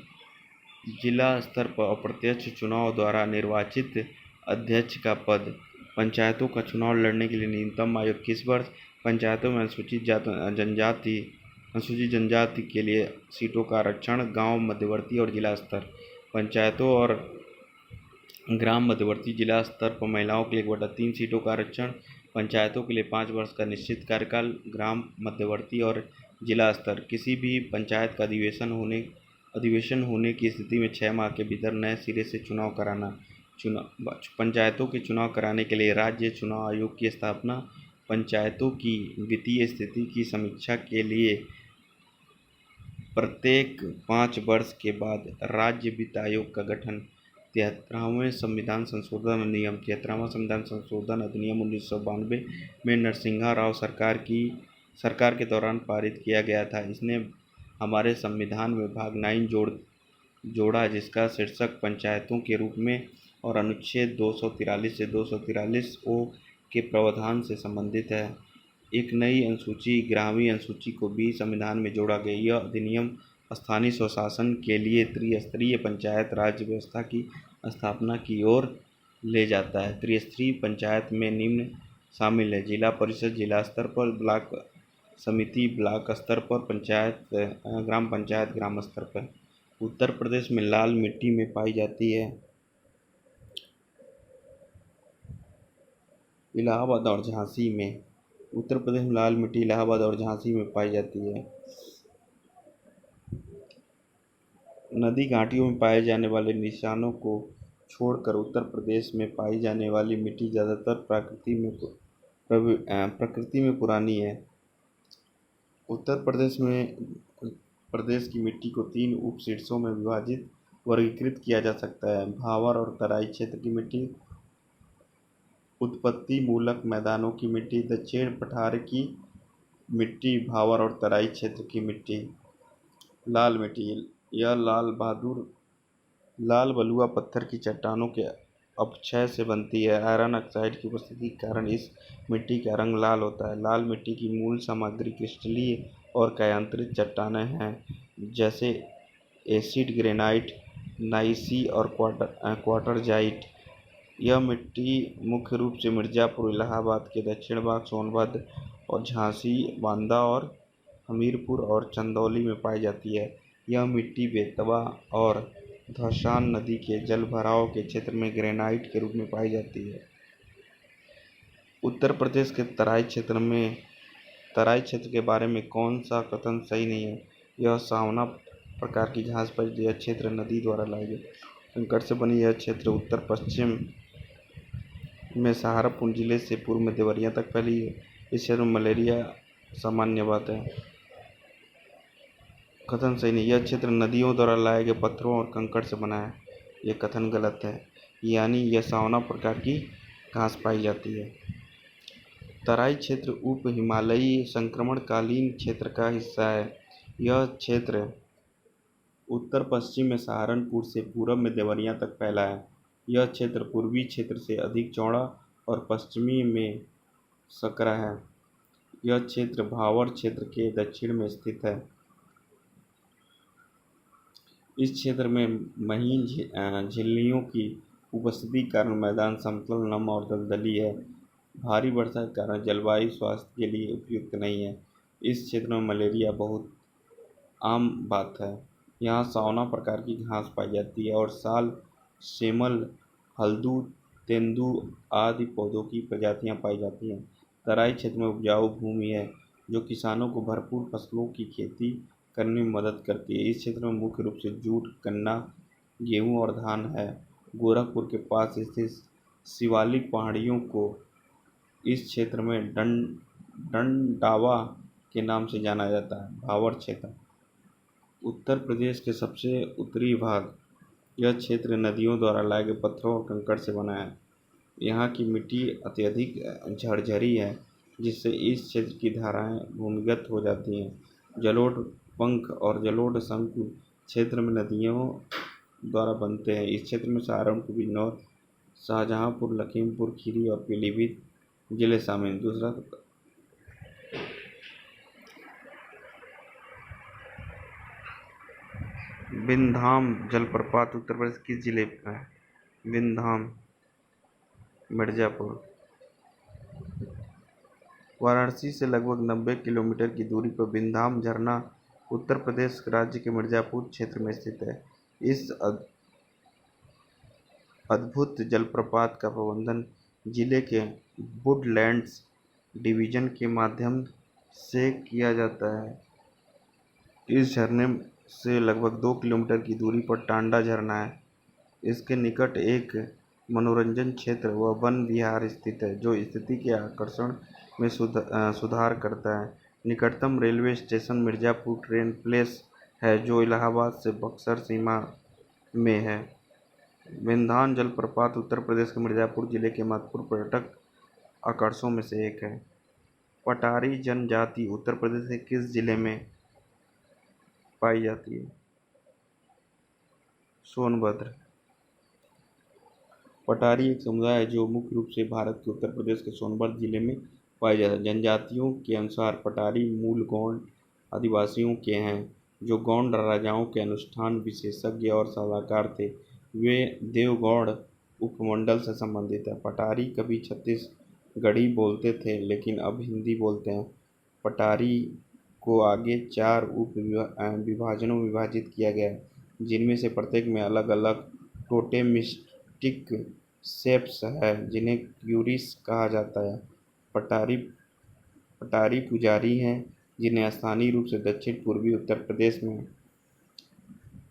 जिला स्तर पर अप्रत्यक्ष चुनाव द्वारा निर्वाचित अध्यक्ष का पद। पंचायतों का चुनाव लड़ने के लिए न्यूनतम आयु 21 वर्ष। पंचायतों में अनुसूचित जनजाति के लिए सीटों का आरक्षण। गांव मध्यवर्ती और जिला स्तर। पंचायतों और ग्राम मध्यवर्ती जिला स्तर पर महिलाओं के लिए 1/3 सीटों का आरक्षण। पंचायतों के लिए 5 वर्ष का निश्चित कार्यकाल। ग्राम मध्यवर्ती और जिला स्तर: किसी भी पंचायत का अधिवेशन होने की स्थिति में 6 माह के भीतर नए सिरे से चुनाव कराना। पंचायतों के चुनाव कराने के लिए राज्य चुनाव आयोग की स्थापना। पंचायतों की वित्तीय स्थिति की समीक्षा के लिए प्रत्येक 5 वर्ष के बाद राज्य वित्त आयोग का गठन। 73वां संविधान संशोधन अधिनियम: 73वां संविधान संशोधन अधिनियम 1992 में नरसिम्हा राव सरकार के दौरान पारित किया गया था। इसने हमारे संविधान में भाग 9 जोड़ा, जिसका शीर्षक पंचायतों के रूप में और अनुच्छेद 243 से 243 ओ के प्रावधान से संबंधित है। एक नई अनुसूची, 11वीं अनुसूची को भी संविधान में जोड़ा गया। यह अधिनियम स्थानीय स्वशासन के लिए त्रिस्तरीय पंचायत राज व्यवस्था की स्थापना की ओर ले जाता है। त्रिस्तरीय पंचायत में निम्न शामिल है: जिला परिषद जिला स्तर पर, ब्लॉक समिति ब्लॉक स्तर पर, ग्राम पंचायत ग्राम स्तर पर। उत्तर प्रदेश में लाल मिट्टी में पाई जाती है। इलाहाबाद और झांसी में। उत्तर प्रदेश में लाल मिट्टी इलाहाबाद और झांसी में पाई जाती है। नदी घाटियों में पाए जाने वाले निशानों को छोड़कर उत्तर प्रदेश में पाई जाने वाली मिट्टी ज़्यादातर प्रकृति में पुरानी है। उत्तर प्रदेश की मिट्टी को 3 उप शीर्षों में वर्गीकृत किया जा सकता है: भावर और तराई क्षेत्र की मिट्टी, उत्पत्ति मूलक मैदानों की मिट्टी, दक्षिण पठार की मिट्टी, भावर और तराई क्षेत्र की मिट्टी। लाल मिट्टी: यह लाल बलुआ पत्थर की चट्टानों के अपक्षय से बनती है। आयरन ऑक्साइड की उपस्थिति के कारण इस मिट्टी का रंग लाल होता है। लाल मिट्टी की मूल सामग्री क्रिस्टलीय और कायांतरित चट्टानें हैं, जैसे एसिड ग्रेनाइट, नाइसी और क्वार्टरजाइट। यह मिट्टी मुख्य रूप से मिर्ज़ापुर, इलाहाबाद के दक्षिण भाग, सोनभद्र और झांसी, बांदा और हमीरपुर और चंदौली में पाई जाती है। यह मिट्टी बेतवा और धौंसान नदी के जलभराव के क्षेत्र में ग्रेनाइट के रूप में पाई जाती है। उत्तर प्रदेश के तराई क्षेत्र के बारे में कौन सा कथन सही नहीं है? यह सावना प्रकार की घास पर यह क्षेत्र नदी द्वारा लाई गई कंकड़ से बनी। यह क्षेत्र उत्तर पश्चिम में सहारनपुर जिले से पूर्व में देवरिया तक फैली है। इस क्षेत्र में मलेरिया सामान्य बात है। कथन सही नहीं, यह क्षेत्र नदियों द्वारा लाए गए पत्थरों और कंकड़ से बना है। यह कथन गलत है, यानी यह सावना प्रकार की घास पाई जाती है। तराई क्षेत्र उप हिमालयी संक्रमणकालीन क्षेत्र का हिस्सा है। यह क्षेत्र उत्तर पश्चिम में सहारनपुर से पूर्व में देवरिया तक फैला है। यह क्षेत्र पूर्वी क्षेत्र से अधिक चौड़ा और पश्चिमी में सकरा है। यह क्षेत्र भावर क्षेत्र के दक्षिण में स्थित है। इस क्षेत्र में महीन झिल्लियों की उपस्थिति के कारण मैदान समतल, नम और दलदली है। भारी वर्षा के कारण जलवायु स्वास्थ्य के लिए उपयुक्त नहीं है। इस क्षेत्र में मलेरिया बहुत आम बात है। यहाँ सावना प्रकार की घास पाई जाती है और साल, सेमल, हल्दू, तेंदू आदि पौधों की प्रजातियाँ पाई जाती हैं। तराई क्षेत्र में उपजाऊ भूमि है जो किसानों को भरपूर फसलों की खेती करने में मदद करती है। इस क्षेत्र में मुख्य रूप से जूट, गन्ना, गेहूँ और धान है। गोरखपुर के पास स्थित शिवालिक पहाड़ियों को इस क्षेत्र में डंडावा के नाम से जाना जाता है। भावर क्षेत्र उत्तर प्रदेश के सबसे उत्तरी भाग। यह क्षेत्र नदियों द्वारा लाए गए पत्थरों और कंकड़ से बना है। यहाँ की मिट्टी अत्यधिक झरझरी है जिससे इस क्षेत्र की धाराएँ भूमिगत हो जाती हैं। जलोढ़ पंख और जलोढ़ शंकु क्षेत्र में नदियों द्वारा बनते हैं। इस क्षेत्र में सहारनपुर, बिजनौर, शाहजहाँपुर, लखीमपुर खीरी और पीलीभीत जिले शामिल हैं। दूसरा विंधाम जलप्रपात उत्तर प्रदेश किस जिले में है? विंधाम, मिर्जापुर। वाराणसी से लगभग 90 किलोमीटर की दूरी पर विंधाम झरना उत्तर प्रदेश राज्य के मिर्जापुर क्षेत्र में स्थित है। इस अद्भुत जलप्रपात का प्रबंधन जिले के वुडलैंड्स डिवीजन के माध्यम से किया जाता है। इस झरने से लगभग 2 किलोमीटर की दूरी पर टांडा झरना है। इसके निकट एक मनोरंजन क्षेत्र व वन विहार स्थित है जो स्थिति के आकर्षण में सुधार करता है। निकटतम railway station Mirzapur train place है जो इलाहाबाद से बक्सर सीमा में है। विंध्यान जलप्रपात उत्तर प्रदेश के मिर्जापुर जिले के महत्वपूर्ण पर्यटक आकर्षणों में से एक है। पटारी जनजाति उत्तर प्रदेश के किस जिले में पाई जाती है? सोनभद्र। पटारी एक समुदाय है जो मुख्य रूप से भारत के उत्तर प्रदेश के सोनभद्र जिले में पाया जाता है। जनजातियों के अनुसार पटारी मूल गौंड आदिवासियों के हैं जो गौंड राजाओं के अनुष्ठान विशेषज्ञ और सलाहकार थे। वे देवगौड़ उपमंडल से संबंधित है। पटारी कभी छत्तीसगढ़ी बोलते थे लेकिन अब हिंदी बोलते हैं। पटारी को आगे 4 उप विभाजनों में विभाजित किया गया है जिनमें से प्रत्येक में अलग अलग टोटेमिस्टिक सेप्स है जिन्हें क्यूरिस कहा जाता है। पटारी पटारी पुजारी हैं जिन्हें स्थानीय रूप से दक्षिण पूर्वी उत्तर प्रदेश में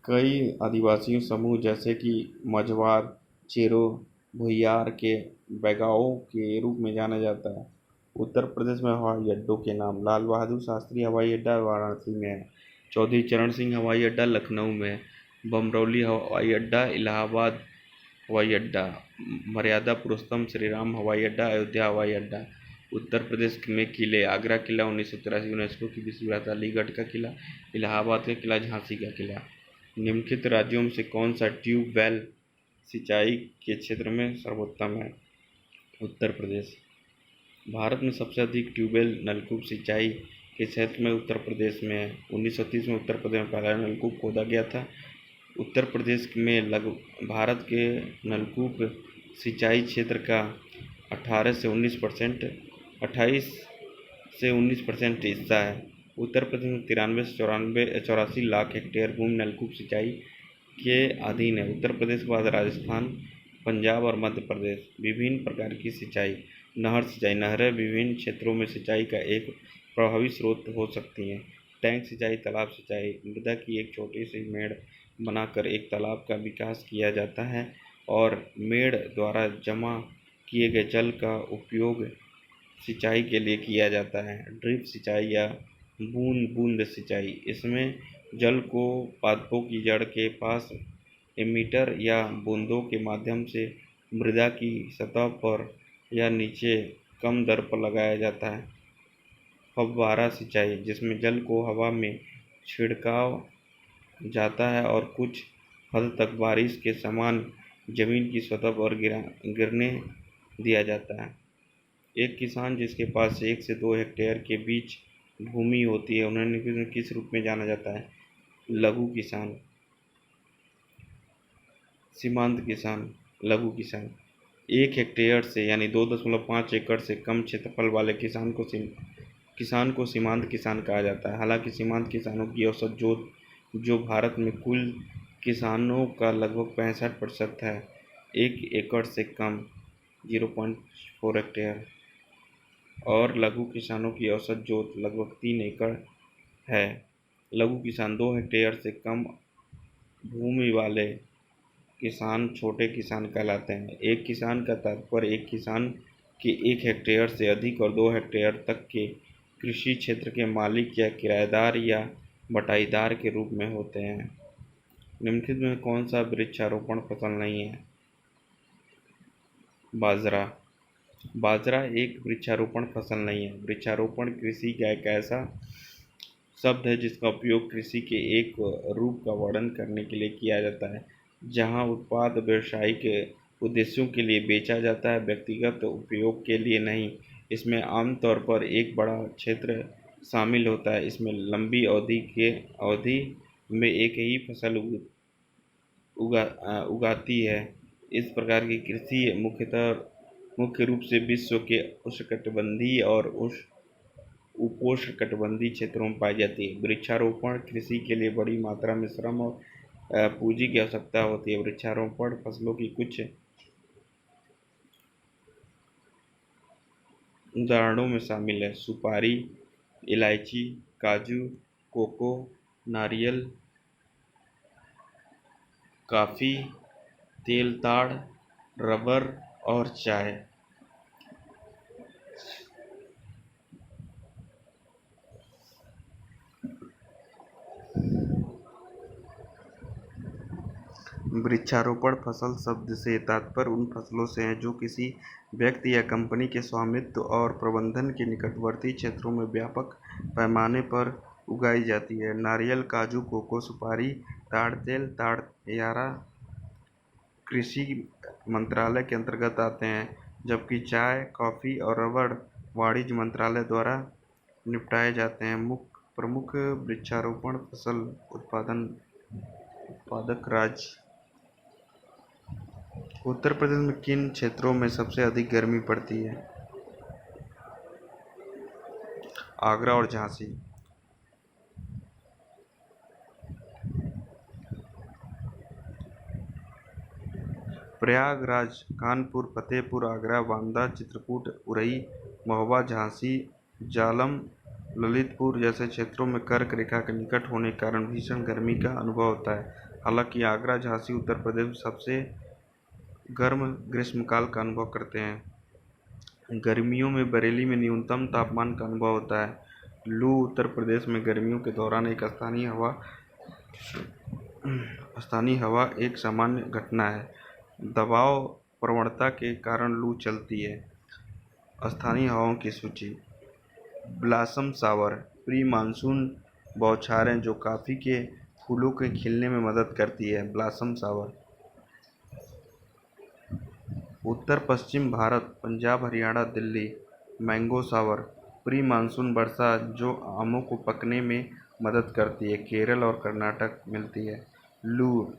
कई आदिवासी समूह जैसे कि मझवार, चेरो, भुइयार के बैगाओं के रूप में जाना जाता है। उत्तर प्रदेश में हवाई अड्डों के नाम: लाल बहादुर शास्त्री हवाई अड्डा वाराणसी में है। चौधरी चरण सिंह हवाई अड्डा लखनऊ में है। बमरौली हवाई अड्डा इलाहाबाद हवाई अड्डा। मर्यादा पुरुषोत्तम श्रीराम हवाई अड्डा अयोध्या हवाई अड्डा। उत्तर प्रदेश में किले: आगरा किला 1983 यूनेस्को की विश्व विरासत, अलीगढ़ का किला, इलाहाबाद का किला, झांसी का किला। निम्नलिखित राज्यों में से कौन सा ट्यूबवेल सिंचाई के क्षेत्र में सर्वोत्तम है? उत्तर प्रदेश। भारत में सबसे अधिक ट्यूबवेल नलकूप सिंचाई के क्षेत्र में उत्तर प्रदेश में है। 1930 में उत्तर प्रदेश में पहला नलकूप खोदा गया था। उत्तर प्रदेश में भारत के नलकूप सिंचाई क्षेत्र का 28 से 19% हिस्सा है। उत्तर प्रदेश में 93 से 84 लाख हेक्टेयर भूमि नलकूप सिंचाई के अधीन है। उत्तर प्रदेश के बाद राजस्थान, पंजाब और मध्य प्रदेश। विभिन्न प्रकार की सिंचाई: नहर सिंचाई: नहरें विभिन्न क्षेत्रों में सिंचाई का एक प्रभावी स्रोत हो सकती हैं। टैंक सिंचाई: तालाब सिंचाई: मृदा की एक छोटी सी मेड़ बनाकर एक तालाब का विकास किया जाता है और मेड़ द्वारा जमा किए गए जल का उपयोग सिंचाई के लिए किया जाता है। ड्रिप सिंचाई या बूंद बूंद सिंचाई: इसमें जल को पादपों की जड़ के पास एमीटर या बूंदों के माध्यम से मृदा की सतह पर या नीचे कम दर पर लगाया जाता है। फव्वारा सिंचाई: जिसमें जल को हवा में छिड़काव जाता है और कुछ हद तक बारिश के समान जमीन की सतह पर गिरने दिया जाता है। एक किसान जिसके पास 1 से 2 हेक्टेयर के बीच भूमि होती है उन्हें किस रूप में जाना जाता है? लघु किसान, सीमांत किसान, लघु किसान। 1 हेक्टेयर से यानी 2.5 एकड़ से कम क्षेत्रफल वाले किसान को सीमांत किसान कहा जाता है। हालांकि सीमांत किसानों की औसत जोत, जो भारत में कुल किसानों का लगभग 65% है, 1 एकड़ से कम 0.4 हेक्टेयर और लघु किसानों की औसत जोत लगभग 3 एकड़ है। लघु किसान 2 हेक्टेयर से कम भूमि वाले किसान छोटे किसान कहलाते हैं। एक किसान का तात्पर्य एक किसान के 1 हेक्टेयर से अधिक और 2 हेक्टेयर तक के कृषि क्षेत्र के मालिक या किराएदार या बटाईदार के रूप में होते हैं। निम्नलिखित में कौन सा वृक्षारोपण फसल नहीं है? बाजरा। बाजरा एक वृक्षारोपण फसल नहीं है। वृक्षारोपण कृषि का एक ऐसा शब्द है जिसका उपयोग कृषि के एक रूप का वर्णन करने के लिए किया जाता है जहां उत्पाद व्यावसायिक उद्देश्यों के लिए बेचा जाता है, व्यक्तिगत उपयोग के लिए नहीं। इसमें आमतौर पर एक बड़ा क्षेत्र शामिल होता है। इसमें लंबी अवधि में एक ही फसल उगाती है। इस प्रकार की कृषि मुख्य रूप से विश्व के उष्णकटिबंधीय और उपोष्णकटिबंधीय क्षेत्रों में पाई जाती है। वृक्षारोपण कृषि के लिए बड़ी मात्रा में श्रम और पूंजी की आवश्यकता होती है। वृक्षारोपण फसलों की कुछ उदाहरणों में शामिल है: सुपारी, इलायची, काजू, कोको, नारियल, कॉफी, तेल ताड़, रबर और चाय। वृक्षारोपण फसल शब्द से तात्पर्य उन फसलों से है जो किसी व्यक्ति या कंपनी के स्वामित्व और प्रबंधन के निकटवर्ती क्षेत्रों में व्यापक पैमाने पर उगाई जाती है। नारियल, काजू, कोको, सुपारी, ताड़ तेल, ताड़ यारा कृषि मंत्रालय के अंतर्गत आते हैं, जबकि चाय, कॉफी और रबड़ वाणिज्य मंत्रालय द्वारा निपटाए जाते हैं। प्रमुख वृक्षारोपण फसल उत्पादक राज्य। उत्तर प्रदेश में किन क्षेत्रों में सबसे अधिक गर्मी पड़ती है? आगरा और झांसी। प्रयागराज, कानपुर, फतेहपुर, आगरा, बांदा, चित्रकूट, उरई, महोबा, झांसी, जालम, ललितपुर जैसे क्षेत्रों में कर्क रेखा के निकट होने के कारण भीषण गर्मी का अनुभव होता है। हालांकि आगरा, झांसी उत्तर प्रदेश में सबसे गर्म ग्रीष्मकाल का अनुभव करते हैं। गर्मियों में बरेली में न्यूनतम तापमान का अनुभव होता है। लू उत्तर प्रदेश में गर्मियों के दौरान एक स्थानीय हवा एक सामान्य घटना है। दबाव प्रवणता के कारण लू चलती है। स्थानीय हवाओं की सूची: ब्लॉसम शावर, प्री मानसून बौछारें जो कॉफी के फूलों के खिलने में मदद करती है। Blossom shower. उत्तर पश्चिम Bharat, Punjab, Haryana, Delhi, mango shower, pre monsoon वर्षा जो आमों को पकने में मदद करती है। केरल और कर्नाटक मिलती है। लू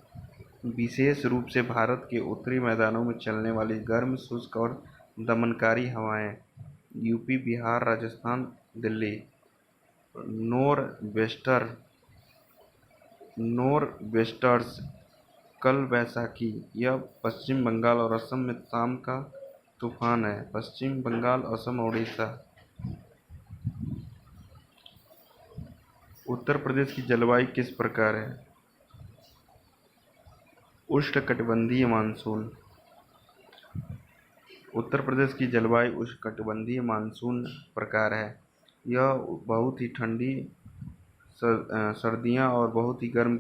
विशेष रूप से भारत के उत्तरी मैदानों में चलने वाली गर्म, शुष्क और दमनकारी हवाएं। यूपी, बिहार, राजस्थान, दिल्ली। नॉरवेस्टर्स कल वैसाखी, यह पश्चिम बंगाल और असम में शाम का तूफान है। पश्चिम बंगाल, असम और उड़ीसा। उत्तर प्रदेश की जलवायु किस प्रकार है? उष्णकटिबंधीय मानसून। उत्तर प्रदेश की जलवायु उष्णकटिबंधीय मानसून प्रकार है। यह बहुत ही ठंडी सर्दियाँ और बहुत ही गर्म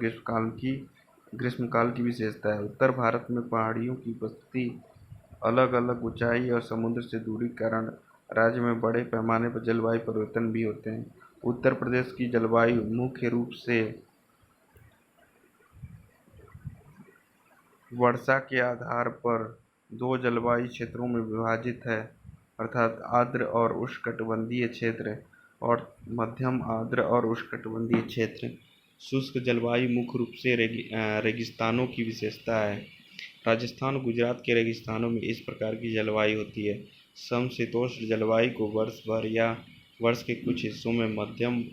ग्रीष्मकाल की विशेषता है। उत्तर भारत में पहाड़ियों की उपस्थिति, अलग अलग ऊंचाई और समुद्र से दूरी के कारण राज्य में बड़े पैमाने पर जलवायु परिवर्तन भी होते हैं। उत्तर प्रदेश की जलवायु मुख्य रूप से वर्षा के आधार पर 2 जलवायु क्षेत्रों में विभाजित है, अर्थात आर्द्र और उष्णकटिबंधीय क्षेत्र और मध्यम आर्द्र और उष्णकटिबंधीय क्षेत्र। शुष्क जलवायु मुख्य रूप से रेगिस्तानों की विशेषता है। राजस्थान गुजरात के रेगिस्तानों में इस प्रकार की जलवायु होती है। समशीतोष्ण जलवायु को वर्ष भर या वर्ष के कुछ हिस्सों में मध्यम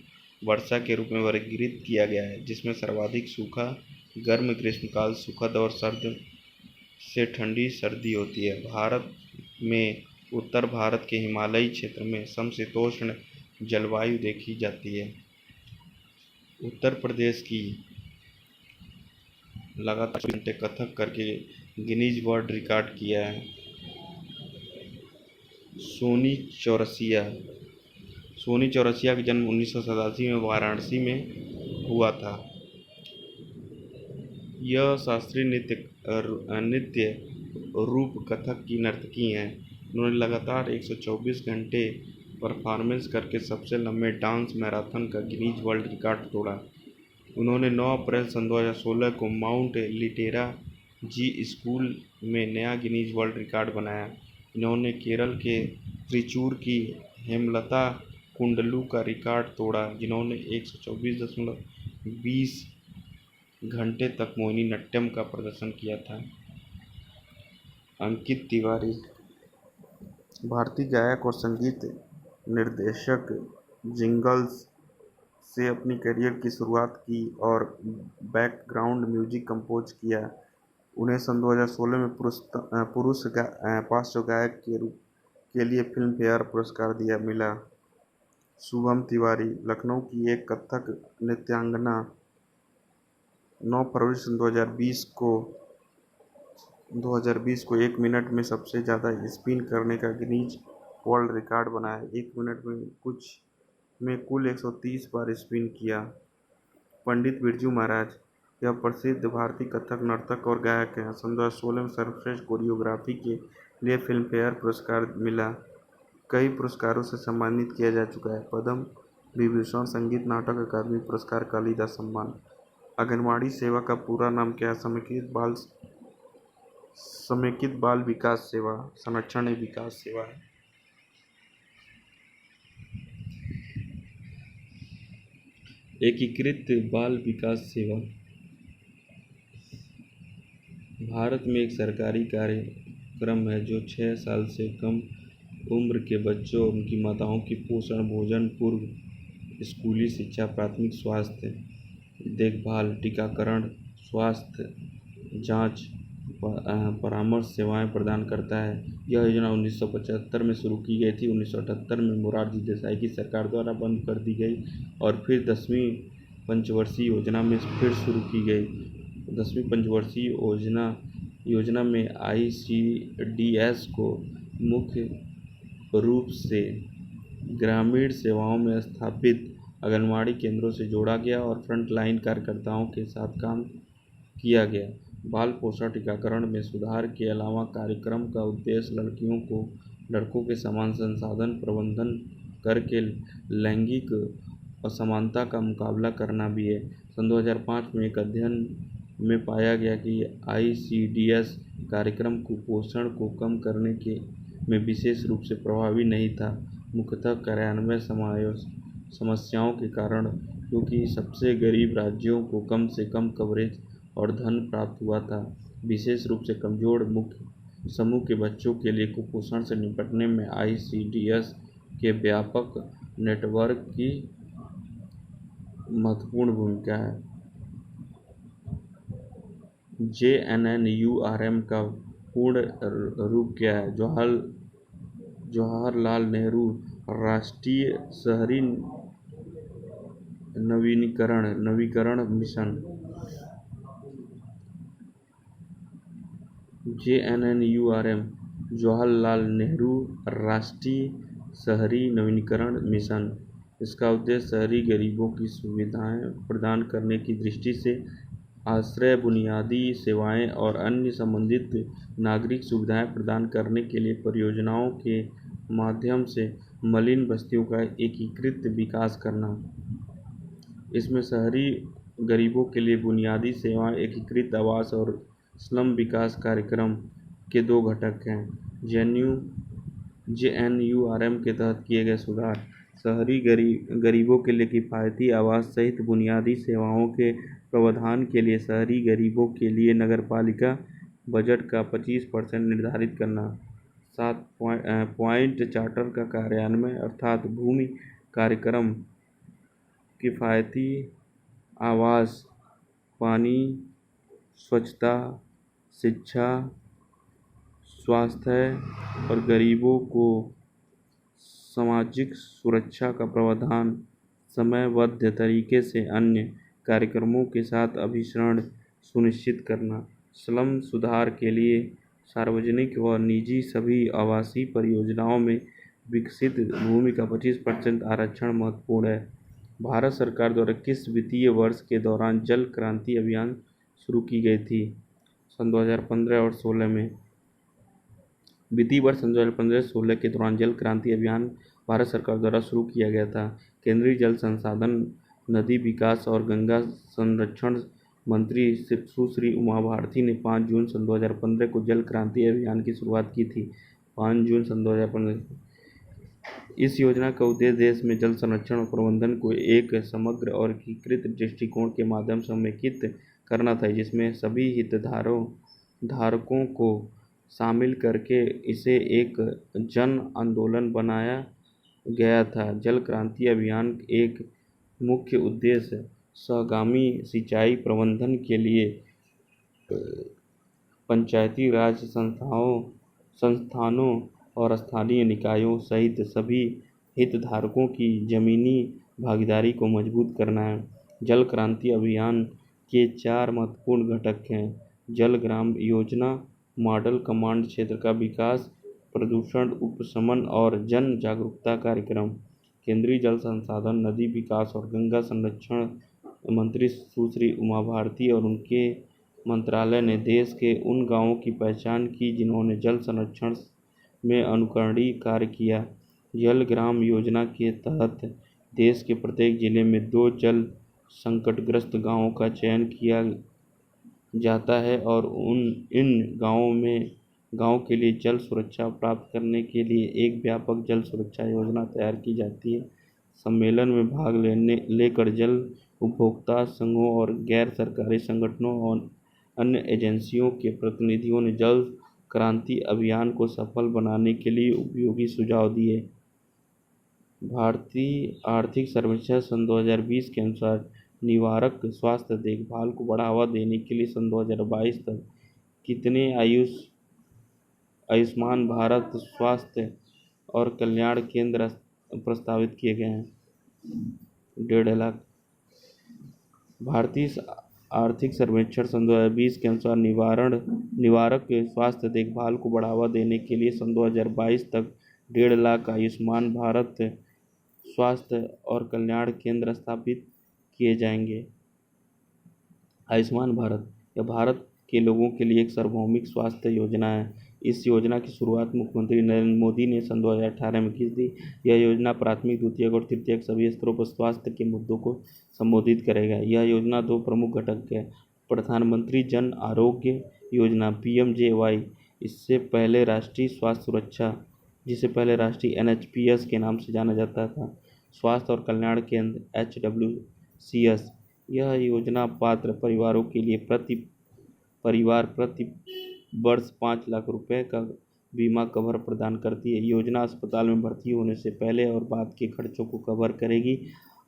वर्षा के रूप में वर्गीकृत किया गया है, जिसमें सर्वाधिक सूखा गर्म ग्रीष्मकाल, सुखद और सर्द से ठंडी सर्दी होती है। भारत में उत्तर भारत के हिमालयी क्षेत्र में समशीतोष्ण जलवायु देखी जाती है। उत्तर प्रदेश की लगातार घंटे कथक करके गिनीज वर्ल्ड रिकॉर्ड किया है। सोनी चौरसिया का जन्म 1987 में वाराणसी में हुआ था। यह शास्त्रीय नृत्य रूप कथक की नर्तकी हैं। उन्होंने लगातार 124 घंटे परफॉर्मेंस करके सबसे लंबे डांस मैराथन का गिनीज वर्ल्ड रिकॉर्ड तोड़ा। उन्होंने 9 अप्रैल सन 2016 को माउंट लिटेरा जी स्कूल में नया गिनीज वर्ल्ड रिकॉर्ड बनाया। इन्होंने केरल के त्रिचूर की हेमलता कुंडलू का रिकॉर्ड तोड़ा, जिन्होंने 124.20 घंटे तक मोहिनीअट्टम का प्रदर्शन किया था। अंकित तिवारी भारतीय गायक और संगीत निर्देशक। जिंगल्स से अपनी करियर की शुरुआत की और बैकग्राउंड म्यूजिक कंपोज किया। उन्हें सन 2016 में पुरुष पार्श्व गायक के लिए फिल्म फेयर पुरस्कार मिला। शुभम तिवारी लखनऊ की एक कथक नृत्यांगना। 9 फरवरी सन 2020 को 1 मिनट में सबसे ज़्यादा स्पिन करने का गिनीज वर्ल्ड रिकॉर्ड बनाया। 1 मिनट में कुल 130 बार स्पिन किया। पंडित बिरजू महाराज यह प्रसिद्ध भारतीय कथक नर्तक और गायक हैं। सन 2016 में सर्वश्रेष्ठ कोरियोग्राफी के लिए फिल्म फेयर पुरस्कार मिला। कई पुरस्कारों से सम्मानित किया जा चुका है। पद्म विभूषण, संगीत नाटक अकादमी पुरस्कार, कालिदास सम्मान। आंगनवाड़ी सेवा का पूरा नाम क्या है? समेकित बाल विकास सेवा, संरक्षण विकास सेवा है। एकीकृत बाल विकास सेवा भारत में एक सरकारी कार्यक्रम है जो 6 साल से कम उम्र के बच्चों और उनकी माताओं की पोषण, भोजन, पूर्व स्कूली शिक्षा, प्राथमिक स्वास्थ्य देखभाल, टीकाकरण, स्वास्थ्य जांच, परामर्श सेवाएं प्रदान करता है। यह योजना 1975 में शुरू की गई थी। 1978 में मोरारजी देसाई की सरकार द्वारा बंद कर दी गई और फिर 10वीं पंचवर्षीय योजना में फिर शुरू की गई। 10वीं पंचवर्षीय योजना में ICDS को मुख्य रूप से ग्रामीण सेवाओं में स्थापित आंगनवाड़ी केंद्रों से जोड़ा गया और फ्रंटलाइन कार्यकर्ताओं के साथ काम किया गया। बाल पोषण टीकाकरण में सुधार के अलावा कार्यक्रम का उद्देश्य लड़कों के समान संसाधन प्रबंधन करके लैंगिक असमानता का मुकाबला करना भी है। सन 2005 में एक अध्ययन में पाया गया कि ICDS कार्यक्रम कुपोषण को कम करने में विशेष रूप से प्रभावी नहीं था, मुख्यतः कार्यान्वयन समस्याओं के कारण, क्योंकि सबसे गरीब राज्यों को कम से कम कवरेज और धन प्राप्त हुआ था। विशेष रूप से कमजोर मुख्य समूह के बच्चों के लिए कुपोषण से निपटने में ICDS के व्यापक नेटवर्क की महत्वपूर्ण भूमिका है। JNNURM का पूर्ण रूप क्या है? जवाहरलाल नेहरू राष्ट्रीय शहरी नवीकरण मिशन। JNNURM जवाहरलाल नेहरू राष्ट्रीय शहरी नवीकरण मिशन। इसका उद्देश्य शहरी गरीबों की सुविधाएं प्रदान करने की दृष्टि से आश्रय, बुनियादी सेवाएं और अन्य संबंधित नागरिक सुविधाएं प्रदान करने के लिए परियोजनाओं के माध्यम से मलिन बस्तियों का एकीकृत विकास करना। इसमें शहरी गरीबों के लिए बुनियादी सेवाएं, एकीकृत आवास और स्लम विकास कार्यक्रम के 2 घटक हैं। JNURM के तहत किए गए सुधार शहरी गरीबों के लिए किफ़ायती आवास सहित बुनियादी सेवाओं के प्रावधान के लिए शहरी गरीबों के लिए नगरपालिका बजट का 25% निर्धारित करना। 7 पॉइंट चार्टर का कार्यान्वयन अर्थात भूमि कार्यक्रम, किफ़ायती आवास, पानी, स्वच्छता, शिक्षा, स्वास्थ्य और गरीबों को सामाजिक सुरक्षा का प्रावधान, समयबद्ध तरीके से अन्य कार्यक्रमों के साथ अभिसरण सुनिश्चित करना। स्लम सुधार के लिए सार्वजनिक व निजी सभी आवासीय परियोजनाओं में विकसित भूमि का 25% आरक्षण महत्वपूर्ण है। भारत सरकार द्वारा किस वित्तीय वर्ष के दौरान जल क्रांति अभियान शुरू की गई थी? सन 2015 और 16 में। वित्तीय वर्ष 2015-16 के दौरान जल क्रांति अभियान भारत सरकार द्वारा शुरू किया गया था। केंद्रीय जल संसाधन, नदी विकास और गंगा संरक्षण मंत्री सुश्री उमा भारती ने 5 जून सन 2015 को जल क्रांति अभियान की शुरुआत की थी। 5 जून सन 2015। इस योजना का उद्देश्य देश में जल संरक्षण और प्रबंधन को एक समग्र और एकीकृत दृष्टिकोण के माध्यम से समेकित करना था, जिसमें सभी हितधारकों को शामिल करके इसे एक जन आंदोलन बनाया गया था। जल क्रांति अभियान एक मुख्य उद्देश्य सहगामी सिंचाई प्रबंधन के लिए पंचायती राज संस्थानों और स्थानीय निकायों सहित सभी हितधारकों की जमीनी भागीदारी को मजबूत करना है। जल क्रांति अभियान के 4 महत्वपूर्ण घटक हैं: जल ग्राम योजना, मॉडल कमांड क्षेत्र का विकास, प्रदूषण उपशमन और जन जागरूकता कार्यक्रम। केंद्रीय जल संसाधन, नदी विकास और गंगा संरक्षण मंत्री सुश्री उमा भारती और उनके मंत्रालय ने देश के उन गांवों की पहचान की जिन्होंने जल संरक्षण में अनुकरणीय कार्य किया। जल ग्राम योजना के तहत देश के प्रत्येक जिले में 2 जल संकटग्रस्त गांवों का चयन किया जाता है और इन गांवों के लिए जल सुरक्षा प्राप्त करने के लिए एक व्यापक जल सुरक्षा योजना तैयार की जाती है। सम्मेलन में भाग लेकर जल उपभोक्ता संघों और गैर सरकारी संगठनों और अन्य एजेंसियों के प्रतिनिधियों ने जल क्रांति अभियान को सफल बनाने के लिए उपयोगी सुझाव दिए। भारतीय आर्थिक सर्वेक्षण सन 2020 के अनुसार निवारक स्वास्थ्य देखभाल को बढ़ावा देने के लिए सन 2022 तक कितने आयुष्मान भारत स्वास्थ्य और कल्याण केंद्र प्रस्तावित किए गए हैं? 1.5 लाख। भारतीय आर्थिक सर्वेक्षण सन 2020 के अनुसार निवारक स्वास्थ्य देखभाल को बढ़ावा देने के लिए सन 2022 तक 1.5 लाख आयुष्मान भारत स्वास्थ्य और कल्याण केंद्र स्थापित किए जाएंगे। आयुष्मान भारत यह भारत के लोगों के लिए एक सार्वभौमिक स्वास्थ्य योजना है। इस योजना की शुरुआत मुख्यमंत्री नरेंद्र मोदी ने सन 2018 में की थी। यह योजना प्राथमिक, द्वितीयक और तृतीयक सभी स्तरों पर स्वास्थ्य के मुद्दों को संबोधित करेगा। यह योजना 2 प्रमुख घटक है: प्रधानमंत्री जन आरोग्य योजना (PMJY), इससे पहले राष्ट्रीय स्वास्थ्य सुरक्षा, जिसे पहले राष्ट्रीय NHPS के नाम से जाना जाता था, स्वास्थ्य और कल्याण केंद्र HWCS। यह योजना पात्र परिवारों के लिए प्रति वर्ष 5 लाख रुपए का बीमा कवर प्रदान करती है। योजना अस्पताल में भर्ती होने से पहले और बाद के खर्चों को कवर करेगी,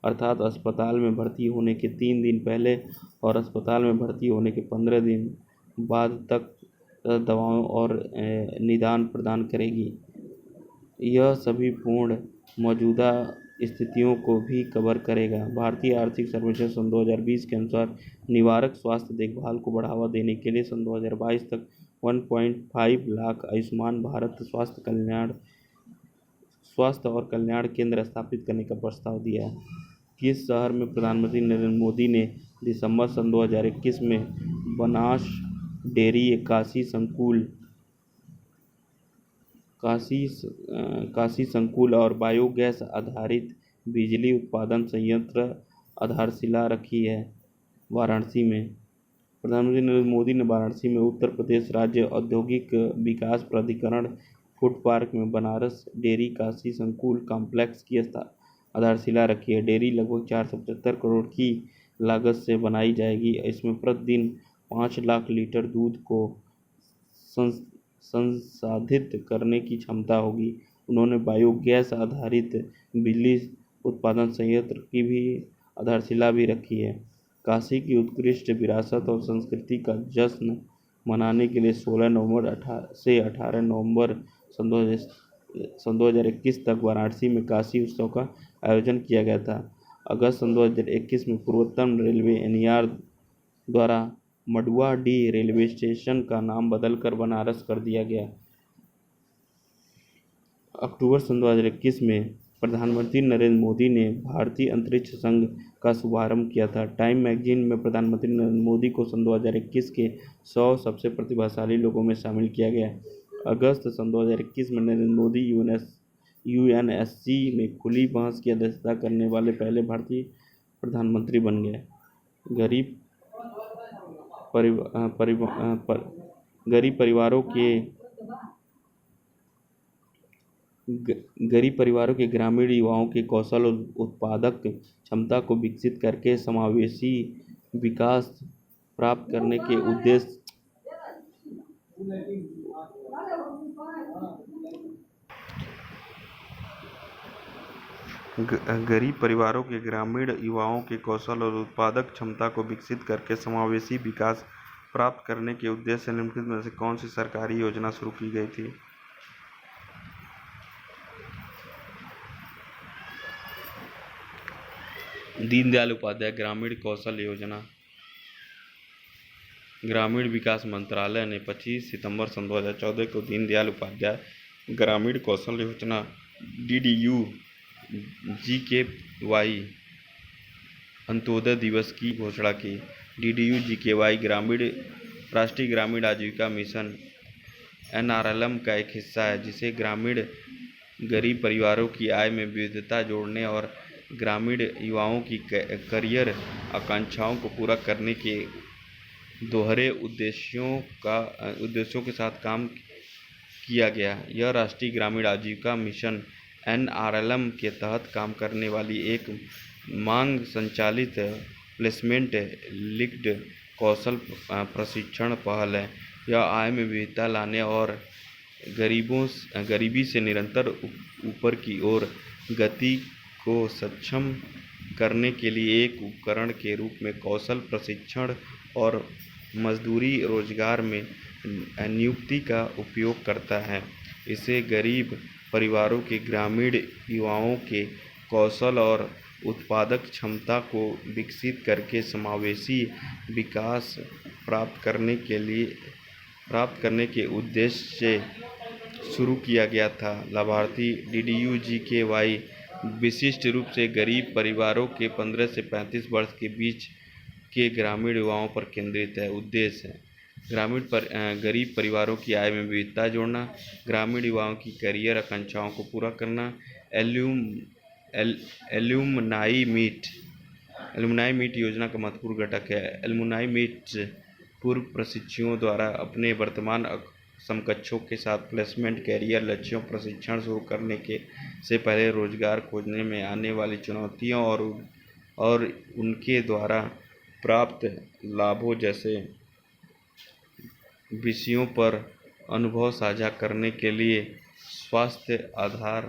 अर्थात अस्पताल में भर्ती होने के 3 दिन पहले और अस्पताल में भर्ती होने के 15 दिन बाद तक दवाओं और निदान प्रदान करेगी। यह सभी पूर्ण मौजूदा स्थितियों को भी कवर करेगा। भारतीय आर्थिक सर्वेक्षण सन 2020 के अनुसार निवारक स्वास्थ्य देखभाल को बढ़ावा देने के लिए सन 2022 तक 1.5 लाख आयुष्मान भारत स्वास्थ्य और कल्याण केंद्र स्थापित करने का प्रस्ताव दिया है। किस शहर में प्रधानमंत्री नरेंद्र मोदी ने दिसंबर सन 2021 में बनास डेयरी काशी संकुल और बायोगैस आधारित बिजली उत्पादन संयंत्र आधारशिला रखी है? वाराणसी में। प्रधानमंत्री नरेंद्र मोदी ने वाराणसी में उत्तर प्रदेश राज्य औद्योगिक विकास प्राधिकरण फूड पार्क में बनारस डेयरी काशी संकुल कॉम्प्लेक्स की आधारशिला रखी है। डेयरी लगभग 475 करोड़ की लागत से बनाई जाएगी। इसमें प्रतिदिन 5 लाख लीटर दूध को संसाधित करने की क्षमता होगी। उन्होंने बायोगैस आधारित बिजली उत्पादन संयंत्र की भी आधारशिला भी रखी है। काशी की उत्कृष्ट विरासत और संस्कृति का जश्न मनाने के लिए 16 नवंबर से 18 नवंबर सन 2021 तक वाराणसी में काशी उत्सव का आयोजन किया गया था। अगस्त सन 2021 में पूर्वोत्तर रेलवे एनईआर द्वारा मडुवाडीह रेलवे स्टेशन का नाम बदलकर बनारस कर दिया गया। अक्टूबर सन 2021 में प्रधानमंत्री नरेंद्र मोदी ने भारतीय अंतरिक्ष संघ का शुभारंभ किया था। टाइम मैगजीन में प्रधानमंत्री नरेंद्र मोदी को सन 2021 के 100 सबसे प्रतिभाशाली लोगों में शामिल किया गया। अगस्त सन 2021 में नरेंद्र मोदी यूएनएससी में खुली बहस की अध्यक्षता करने वाले पहले भारतीय प्रधानमंत्री बन गए। गरीब परिवारों के ग्रामीण युवाओं के कौशल और उत्पादक क्षमता को विकसित करके समावेशी विकास प्राप्त करने के उद्देश्य गरीब परिवारों के ग्रामीण युवाओं के कौशल और उत्पादक क्षमता को विकसित करके समावेशी विकास प्राप्त करने के उद्देश्य से निम्नलिखित में से कौन सी सरकारी योजना शुरू की गई थी? दीनदयाल उपाध्याय ग्रामीण कौशल योजना। ग्रामीण विकास मंत्रालय ने 25 सितंबर सन 2014 को दीनदयाल उपाध्याय ग्रामीण कौशल योजना DDU-GKY अंत्योदय दिवस की घोषणा की। DDU-GKY राष्ट्रीय ग्रामीण आजीविका मिशन NRLM का एक हिस्सा है, जिसे ग्रामीण गरीब परिवारों की आय में विविधता जोड़ने और ग्रामीण युवाओं की करियर आकांक्षाओं को पूरा करने के दोहरे उद्देश्यों के साथ काम किया गया। यह राष्ट्रीय ग्रामीण आजीविका मिशन NRLM के तहत काम करने वाली एक मांग संचालित प्लेसमेंट लिंक्ड कौशल प्रशिक्षण पहल है। यह आय में विविधता लाने और गरीबी से निरंतर ऊपर की ओर गति को सक्षम करने के लिए एक उपकरण के रूप में कौशल प्रशिक्षण और मजदूरी रोजगार में नियुक्ति का उपयोग करता है। इसे गरीब परिवारों के ग्रामीण युवाओं के कौशल और उत्पादक क्षमता को विकसित करके समावेशी विकास प्राप्त करने के उद्देश्य से शुरू किया गया था। लाभार्थी DDU-GKY विशिष्ट रूप से गरीब परिवारों के 15 से 35 वर्ष के बीच के ग्रामीण युवाओं पर केंद्रित है। उद्देश्य गरीब परिवारों की आय में विविधता जोड़ना, ग्रामीण युवाओं की करियर आकांक्षाओं को पूरा करना, एल्यूमनाई मीट योजना का महत्वपूर्ण घटक है। एल्यूमनाई मीट पूर्व प्रशिक्षुओं द्वारा अपने वर्तमान समकक्षों के साथ प्लेसमेंट कैरियर लक्ष्यों प्रशिक्षण शुरू करने से पहले रोजगार खोजने में आने वाली चुनौतियों और उनके द्वारा प्राप्त लाभों जैसे विषयों पर अनुभव साझा करने के लिए स्वास्थ्य आधार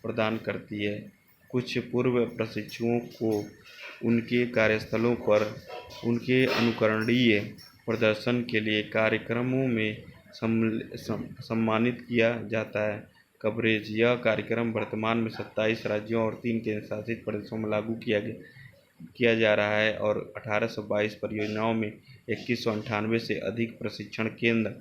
प्रदान करती है। कुछ पूर्व प्रशिक्षुओं को उनके कार्यस्थलों पर उनके अनुकरणीय प्रदर्शन के लिए कार्यक्रमों में सम्मानित किया जाता है। कवरेज यह कार्यक्रम वर्तमान में 27 राज्यों और 3 केंद्रशासित प्रदेशों में लागू किया जा रहा है और 1822 परियोजनाओं में 2198 से अधिक प्रशिक्षण केंद्र,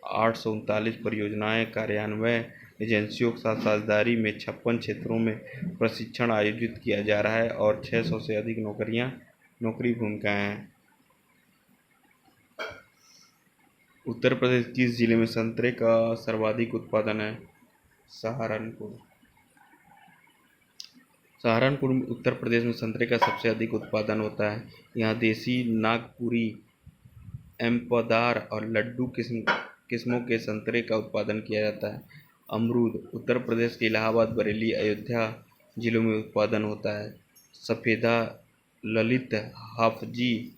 839 परियोजनाएं कार्यान्वयन एजेंसियों के साथ साझेदारी में 56 क्षेत्रों में प्रशिक्षण आयोजित किया जा रहा है और 600 से अधिक नौकरी भूमिकाएं हैं। उत्तर प्रदेश किस जिले में संतरे का सर्वाधिक उत्पादन है? सहारनपुर में उत्तर प्रदेश में संतरे का सबसे अधिक उत्पादन होता है। यहाँ देसी, नागपुरी, एम्पदार और लड्डू किस्मों के संतरे का उत्पादन किया जाता है। अमरूद उत्तर प्रदेश के इलाहाबाद, बरेली, अयोध्या जिलों में उत्पादन होता है। सफेदा, ललित, हाफजी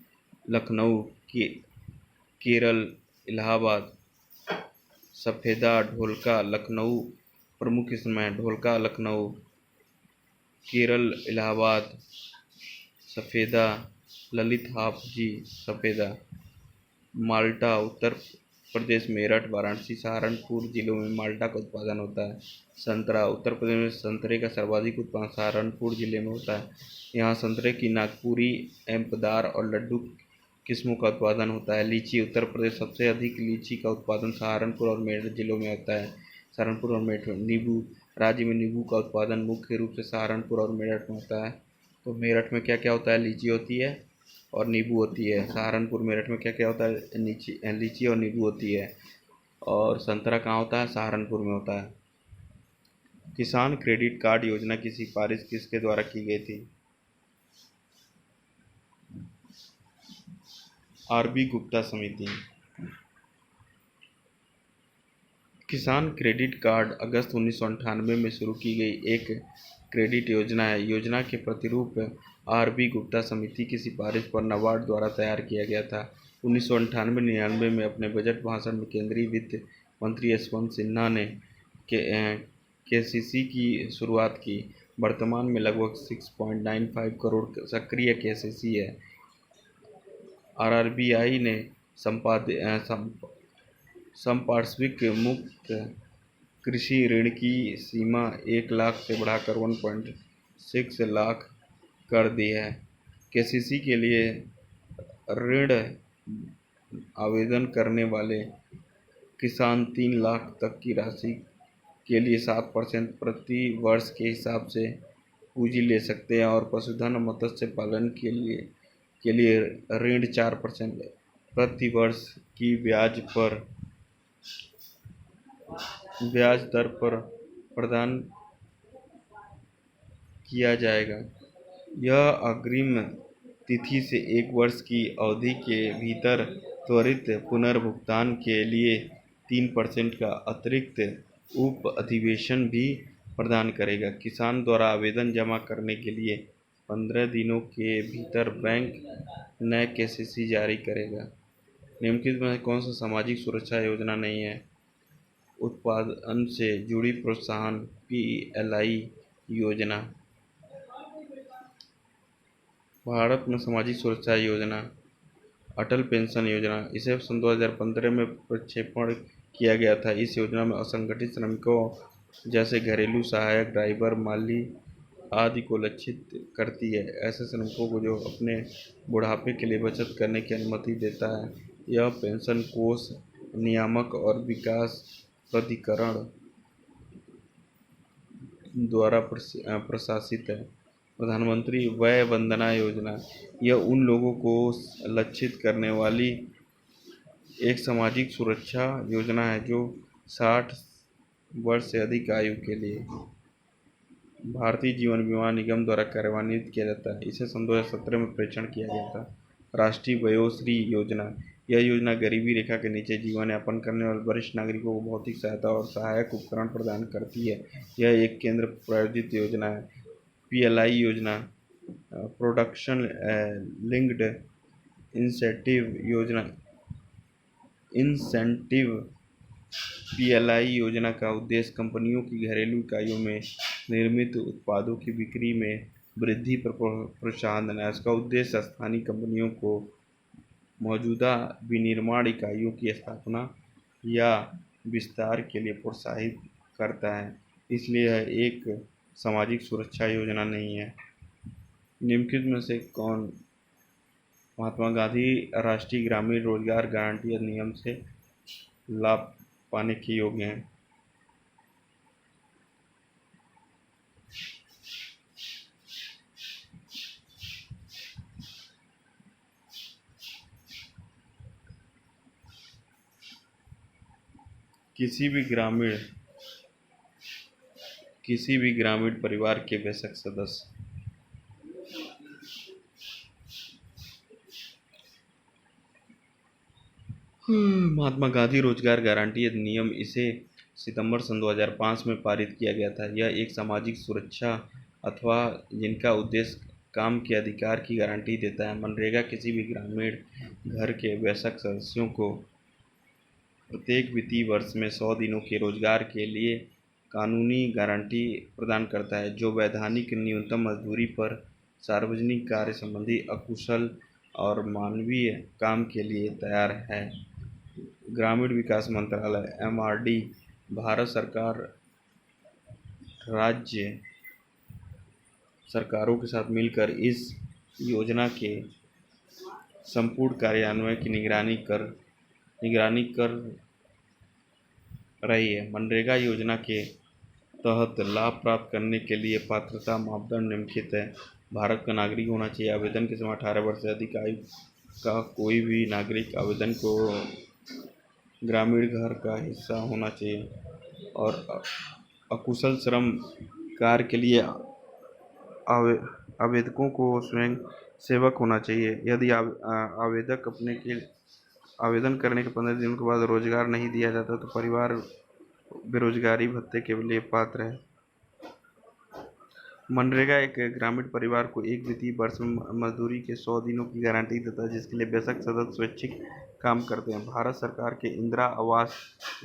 लखनऊ, केरल, इलाहाबाद, सफ़ेदा, ढोलका, लखनऊ प्रमुख किस्म हैं। ढोलका लखनऊ, केरल इलाहाबाद सफ़ेदा, ललित हाफजी सफ़ेदा, माल्टा उत्तर प्रदेश मेरठ, वाराणसी, सहारनपुर जिलों में माल्टा का उत्पादन होता है। संतरा उत्तर प्रदेश में संतरे का सर्वाधिक उत्पादन सहारनपुर जिले में होता है। यहाँ संतरे की नागपुरी, एम्पदार और लड्डू किस्मों का उत्पादन होता है। लीची उत्तर प्रदेश सबसे अधिक लीची का उत्पादन सहारनपुर और मेरठ जिलों में होता है। सहारनपुर और मेरठ में नींबू राज्य में नींबू का उत्पादन मुख्य रूप से सहारनपुर और मेरठ में होता है। तो मेरठ में क्या क्या होता है? लीची होती है और नींबू होती है। सहारनपुर मेरठ में क्या क्या होता है? लीची और नींबू होती है। और संतरा कहाँ होता है? सहारनपुर में होता है। किसान क्रेडिट कार्ड योजना की सिफारिश किसके द्वारा की गई थी? आर.बी. गुप्ता समिति। किसान क्रेडिट कार्ड अगस्त 1998 में शुरू की गई एक क्रेडिट योजना है। योजना के प्रतिरूप आर.बी. गुप्ता समिति की सिफारिश पर नाबार्ड द्वारा तैयार किया गया था। 1998-99 में अपने बजट भाषण में केंद्रीय वित्त मंत्री यशवंत सिन्हा ने केसीसी की शुरुआत की। वर्तमान में लगभग 6.95 करोड़ सक्रिय केसीसी है। आरबीआई ने संपार्श्विक मुक्त कृषि ऋण की सीमा 1 लाख से बढ़ाकर 1.6 लाख कर दी है। केसीसी के लिए ऋण आवेदन करने वाले किसान 3 लाख तक की राशि के लिए 7% प्रति वर्ष के हिसाब से पूंजी ले सकते हैं और पशुधन और मत्स्य पालन के लिए ऋण 4% प्रति वर्ष की ब्याज दर पर प्रदान किया जाएगा। यह अग्रिम तिथि से 1 वर्ष की अवधि के भीतर त्वरित पुनर्भुगतान के लिए 3% का अतिरिक्त उप अधिवेशन भी प्रदान करेगा। किसान द्वारा आवेदन जमा करने के लिए 15 दिनों के भीतर बैंक नए केसीसी जारी करेगा। निम्नलिखित में कौन सा सामाजिक सुरक्षा योजना नहीं है? उत्पादन से जुड़ी प्रोत्साहन पीएलआई योजना। भारत में सामाजिक सुरक्षा योजना अटल पेंशन योजना, इसे सन 2015 में प्रक्षेपण किया गया था। इस योजना में असंगठित श्रमिकों जैसे घरेलू सहायक, ड्राइवर, माली आदि को लक्षित करती है। ऐसे श्रमिकों को जो अपने बुढ़ापे के लिए बचत करने की अनुमति देता है। यह पेंशन कोष नियामक और विकास प्राधिकरण द्वारा प्रशासित है। प्रधानमंत्री वय वंदना योजना, यह उन लोगों को लक्षित करने वाली एक सामाजिक सुरक्षा योजना है जो 60 वर्ष से अधिक आयु के लिए भारतीय जीवन बीमा निगम द्वारा कार्यान्वित किया जाता है। इसे सन 2017 में परीक्षण किया गया था। राष्ट्रीय वयोश्री योजना, यह योजना गरीबी रेखा के नीचे जीवन यापन करने वाले वरिष्ठ नागरिकों को भौतिक सहायता और सहायक उपकरण प्रदान करती है। यह एक केंद्र प्रायोजित योजना है। पीएलआई योजना, प्रोडक्शन लिंक्ड इंसेंटिव पीएलआई योजना का उद्देश्य कंपनियों की घरेलू इकाइयों में निर्मित उत्पादों की बिक्री में वृद्धि पर प्रोत्साहन देना है। इसका उद्देश्य स्थानीय कंपनियों को मौजूदा विनिर्माण इकाइयों की स्थापना या विस्तार के लिए प्रोत्साहित करता है। इसलिए यह एक सामाजिक सुरक्षा योजना नहीं है। निम्नलिखित में से कौन महात्मा गांधी राष्ट्रीय ग्रामीण रोजगार गारंटी अधिनियम से लाभ पाने के योग्य हैं? किसी भी ग्रामीण परिवार के वयस्क सदस्य महात्मा गांधी रोजगार गारंटी अधिनियम, इसे सितंबर सन 2005 में पारित किया गया था। यह एक सामाजिक सुरक्षा अथवा जिनका उद्देश्य काम के अधिकार की गारंटी देता है। मनरेगा किसी भी ग्रामीण घर के वयस्क सदस्यों को प्रत्येक वित्तीय वर्ष में 100 दिनों के रोजगार के लिए कानूनी गारंटी प्रदान करता है, जो वैधानिक न्यूनतम मजदूरी पर सार्वजनिक कार्य संबंधी अकुशल और मानवीय काम के लिए तैयार है। ग्रामीण विकास मंत्रालय (MRD) भारत सरकार, राज्य सरकारों के साथ मिलकर इस योजना के संपूर्ण कार्यान्वयन की निगरानी कर रही है। मनरेगा योजना के तहत लाभ प्राप्त करने के लिए पात्रता मापदंड निम्नलिखित है। भारत का नागरिक होना चाहिए। आवेदन की सीमा 18 वर्ष से अधिक आयु का कोई भी नागरिक आवेदन को ग्रामीण घर का हिस्सा होना चाहिए और अकुशल श्रम कार्य के लिए आवेदकों को स्वयं सेवक होना चाहिए। यदि आवेदक आवेदन करने के 15 दिनों के बाद रोजगार नहीं दिया जाता तो परिवार बेरोजगारी भत्ते के लिए पात्र है। मनरेगा एक ग्रामीण परिवार को एक वित्तीय वर्ष में मजदूरी के 100 दिनों की गारंटी देता है, जिसके लिए बेशक सदस्य स्वैच्छिक काम करते हैं। भारत सरकार के इंदिरा आवास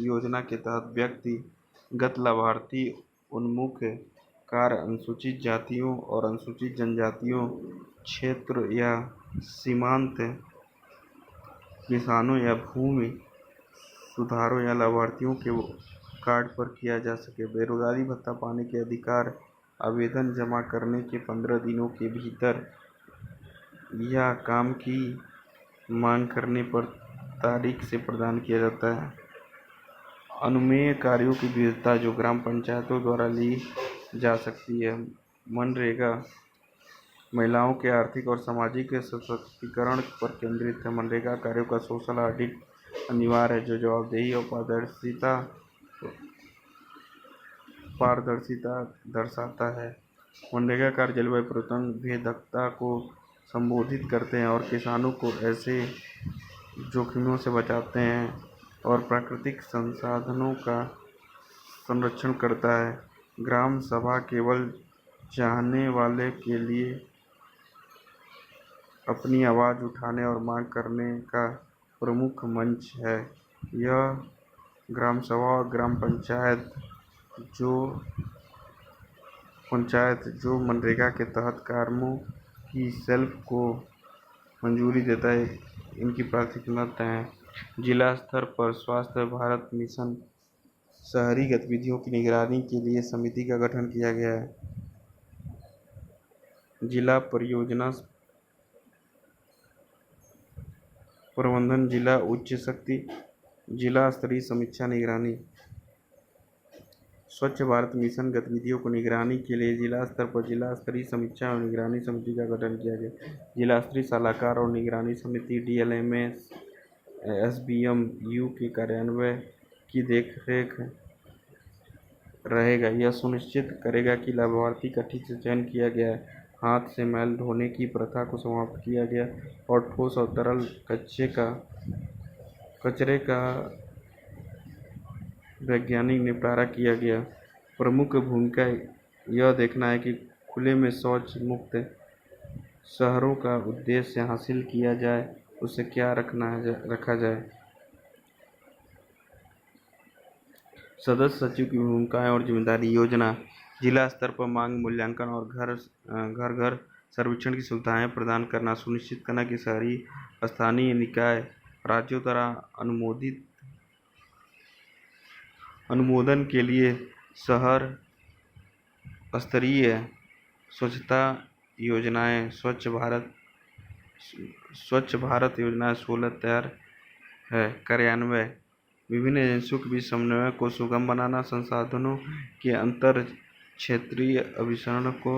योजना के तहत व्यक्तिगत लाभार्थी उन्मुख कार्य अनुसूचित जातियों और अनुसूचित जनजातियों, क्षेत्र या सीमांत किसानों या भूमि सुधारों या लाभार्थियों के कार्ड पर किया जा सके। बेरोजगारी भत्ता पाने के अधिकार आवेदन जमा करने के 15 दिनों के भीतर या काम की मांग करने पर तारीख से प्रदान किया जाता है। अनुमेय कार्यों की विविधता जो ग्राम पंचायतों द्वारा ली जा सकती है। मनरेगा महिलाओं के आर्थिक और सामाजिक सशक्तिकरण पर केंद्रित है। मनरेगा कार्यों का सोशल ऑडिट अनिवार्य है, जो जवाबदेही और पारदर्शिता दर्शाता है। मनरेगा कार्य जलवायु परिवर्तन भेदकता को संबोधित करते हैं और किसानों को ऐसे जोखिमों से बचाते हैं और प्राकृतिक संसाधनों का संरक्षण करता है। ग्राम सभा केवल चाहने वाले के लिए अपनी आवाज़ उठाने और मांग करने का प्रमुख मंच है। यह ग्राम सभा और ग्राम पंचायत जो मनरेगा के तहत कामों की सेल्फ को मंजूरी देता है, इनकी प्राथमिकता है। जिला स्तर पर स्वास्थ्य भारत मिशन शहरी गतिविधियों की निगरानी के लिए समिति का गठन किया गया है। जिला परियोजना प्रबंधन, जिला उच्च शक्ति, जिला स्तरीय समीक्षा निगरानी। स्वच्छ भारत मिशन गतिविधियों को निगरानी के लिए जिला स्तर पर जिला स्तरीय समीक्षा और निगरानी समिति का गठन किया गया। जिला स्तरीय सलाहकार और निगरानी समिति DLMS SBM यू के कार्यान्वयन की देखरेख रहेगा। यह सुनिश्चित करेगा कि लाभार्थी का ठीक से चयन किया गया है, हाथ से मैल ढोने की प्रथा को समाप्त किया गया और ठोस और तरल कचरे का वैज्ञानिक निपटारा किया गया। प्रमुख भूमिका यह देखना है कि खुले में शौच मुक्त शहरों का उद्देश्य हासिल किया जाए, उसे क्या रखा जाए। सदस्य सचिव की भूमिकाएं और जिम्मेदारी। योजना जिला स्तर पर मांग मूल्यांकन और घर सर्वेक्षण की सुविधाएं प्रदान करना, सुनिश्चित करना कि शहरी स्थानीय निकाय राज्यों द्वारा अनुमोदन के लिए शहर स्तरीय स्वच्छता योजनाएं, स्वच्छ भारत योजना 16 तैयार है। कार्यान्वयन विभिन्न एजेंसियों के बीच समन्वय को सुगम बनाना, संसाधनों के अंतर क्षेत्रीय अभिसरण को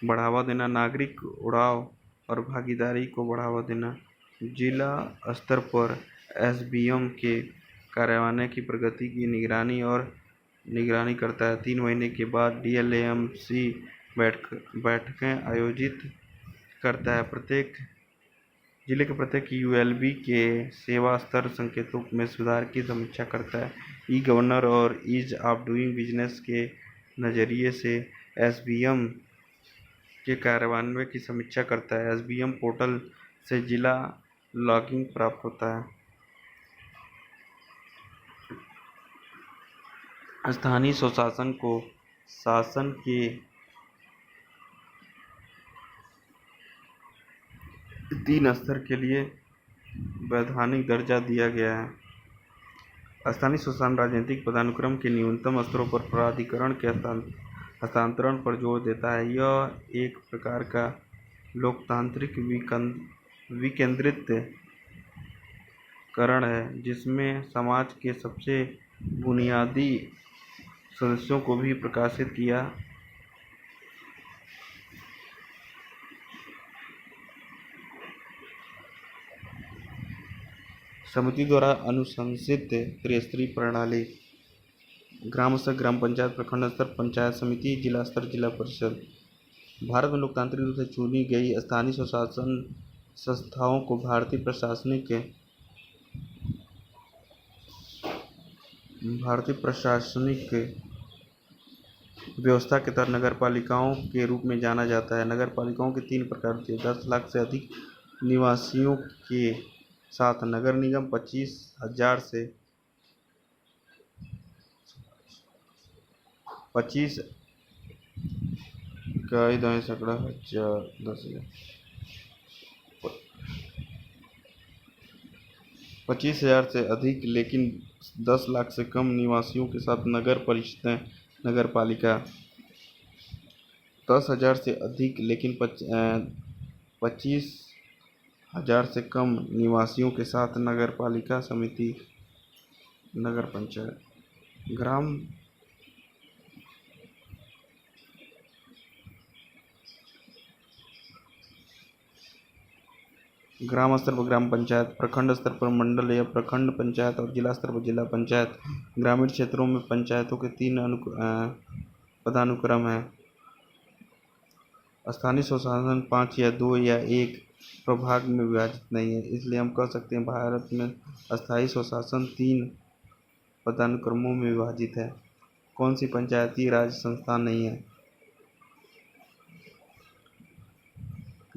बढ़ावा देना, नागरिक उड़ाव और भागीदारी को बढ़ावा देना। जिला स्तर पर SBM के कार्यान्वयन की प्रगति की निगरानी करता है। 3 महीने के बाद DLMC बैठकें आयोजित करता है। जिले के प्रत्येक ULB के सेवा स्तर संकेतों में सुधार की समीक्षा करता है। ई-गवर्नर और ईज ऑफ डूइंग बिजनेस के नज़रिए से SBM के कार्यान्वयन की समीक्षा करता है। SBM पोर्टल से जिला लॉगिंग प्राप्त होता है। स्थानीय स्वशासन को शासन के 3 स्तर के लिए वैधानिक दर्जा दिया गया है। स्थानीय स्वशासन राजनीतिक पदानुक्रम के न्यूनतम स्तरों पर प्राधिकरण के हस्तांतरण पर जोर देता है। यह एक प्रकार का लोकतांत्रिक विकेंद्रीकरण है जिसमें समाज के सबसे बुनियादी सदस्यों को भी प्रकाशित किया समिति द्वारा अनुशंसित त्रिस्तरीय प्रणाली ग्राम स्तर, ग्राम पंचायत, प्रखंड स्तर, पंचायत समिति, जिला स्तर, जिला परिषद। भारत में लोकतांत्रिक रूप से चुनी गई स्थानीय स्वशासन संस्थाओं को भारतीय प्रशासनिक व्यवस्था के तहत नगरपालिकाओं के रूप में जाना जाता है। नगरपालिकाओं के 3 प्रकार होते हैं: 10 लाख से अधिक निवासियों के साथ नगर निगम, 25,000 से 25,000 से अधिक लेकिन 10 लाख से कम निवासियों के साथ नगर परिषदें। नगरपालिका 10,000 से अधिक लेकिन 25,000 से कम निवासियों के साथ नगरपालिका समिति। नगर पंचायत ग्राम स्तर पर ग्राम पंचायत, प्रखंड स्तर पर मंडल या प्रखंड पंचायत और जिला स्तर पर जिला पंचायत। ग्रामीण क्षेत्रों में पंचायतों के 3 पदानुक्रम हैं। स्थानीय स्वशासन 5 या 2 या 1 प्रभाग में विभाजित नहीं है, इसलिए हम कह सकते हैं भारत में स्थायी स्वशासन 3 पदानुक्रमों में विभाजित है। कौन सी पंचायती राज संस्था नहीं है?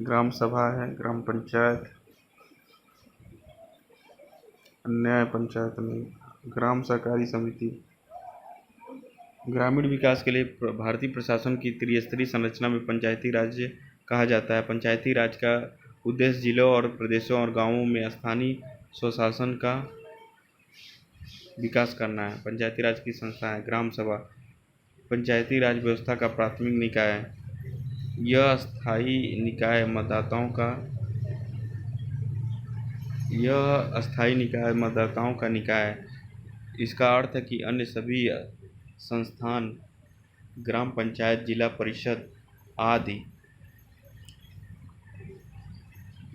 ग्राम सभा है, ग्राम पंचायत, न्याय पंचायत नहीं, ग्राम सहकारी समिति। ग्रामीण विकास के लिए भारतीय प्रशासन की त्रिस्तरीय संरचना में पंचायती राज कहा जाता है। पंचायती राज का उद्देश्य जिलों और प्रदेशों और गांवों में स्थानीय स्वशासन का विकास करना है। पंचायती राज की संस्था है। ग्राम सभा पंचायती राज व्यवस्था का प्राथमिक निकाय है। यह अस्थायी निकाय मतदाताओं का निकाय है। इसका अर्थ है कि अन्य सभी संस्थान ग्राम पंचायत, जिला परिषद आदि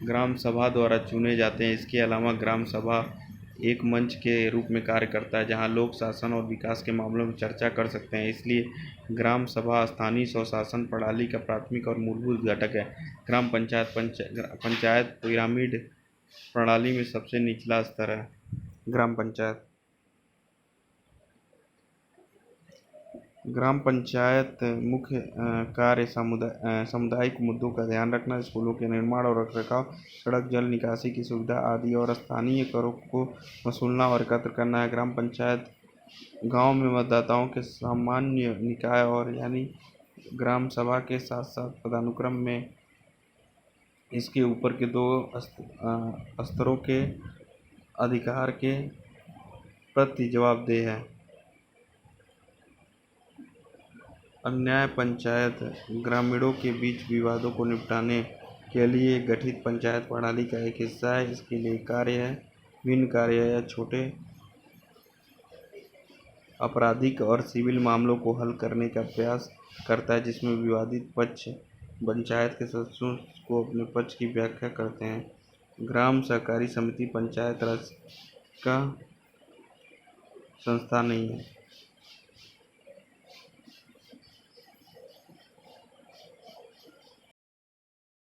ग्राम सभा द्वारा चुने जाते हैं। इसके अलावा ग्राम सभा एक मंच के रूप में कार्य करता है जहां लोग शासन और विकास के मामलों में चर्चा कर सकते हैं। इसलिए ग्राम सभा स्थानीय स्वशासन प्रणाली का प्राथमिक और मूलभूत घटक है। ग्राम पंचायत पिरामिड प्रणाली में सबसे निचला स्तर है। ग्राम पंचायत मुख्य कार्य सामुदायिक मुद्दों का ध्यान रखना, स्कूलों के निर्माण और रखरखाव, सड़क, जल निकासी की सुविधा आदि और स्थानीय करों को वसूलना और एकत्र करना है। ग्राम पंचायत गांव में मतदाताओं के सामान्य निकाय और यानी ग्राम सभा के साथ साथ पदानुक्रम में इसके ऊपर के 2 स्तरों के अधिकार के प्रति जवाबदेह है। न्याय पंचायत ग्रामीणों के बीच विवादों को निपटाने के लिए गठित पंचायत प्रणाली का एक हिस्सा है। इसके लिए भिन्न कार्य या छोटे आपराधिक और सिविल मामलों को हल करने का प्रयास करता है, जिसमें विवादित पक्ष पंचायत के सदस्यों को अपने पक्ष की व्याख्या करते हैं। ग्राम सहकारी समिति पंचायत राज का संस्था नहीं है।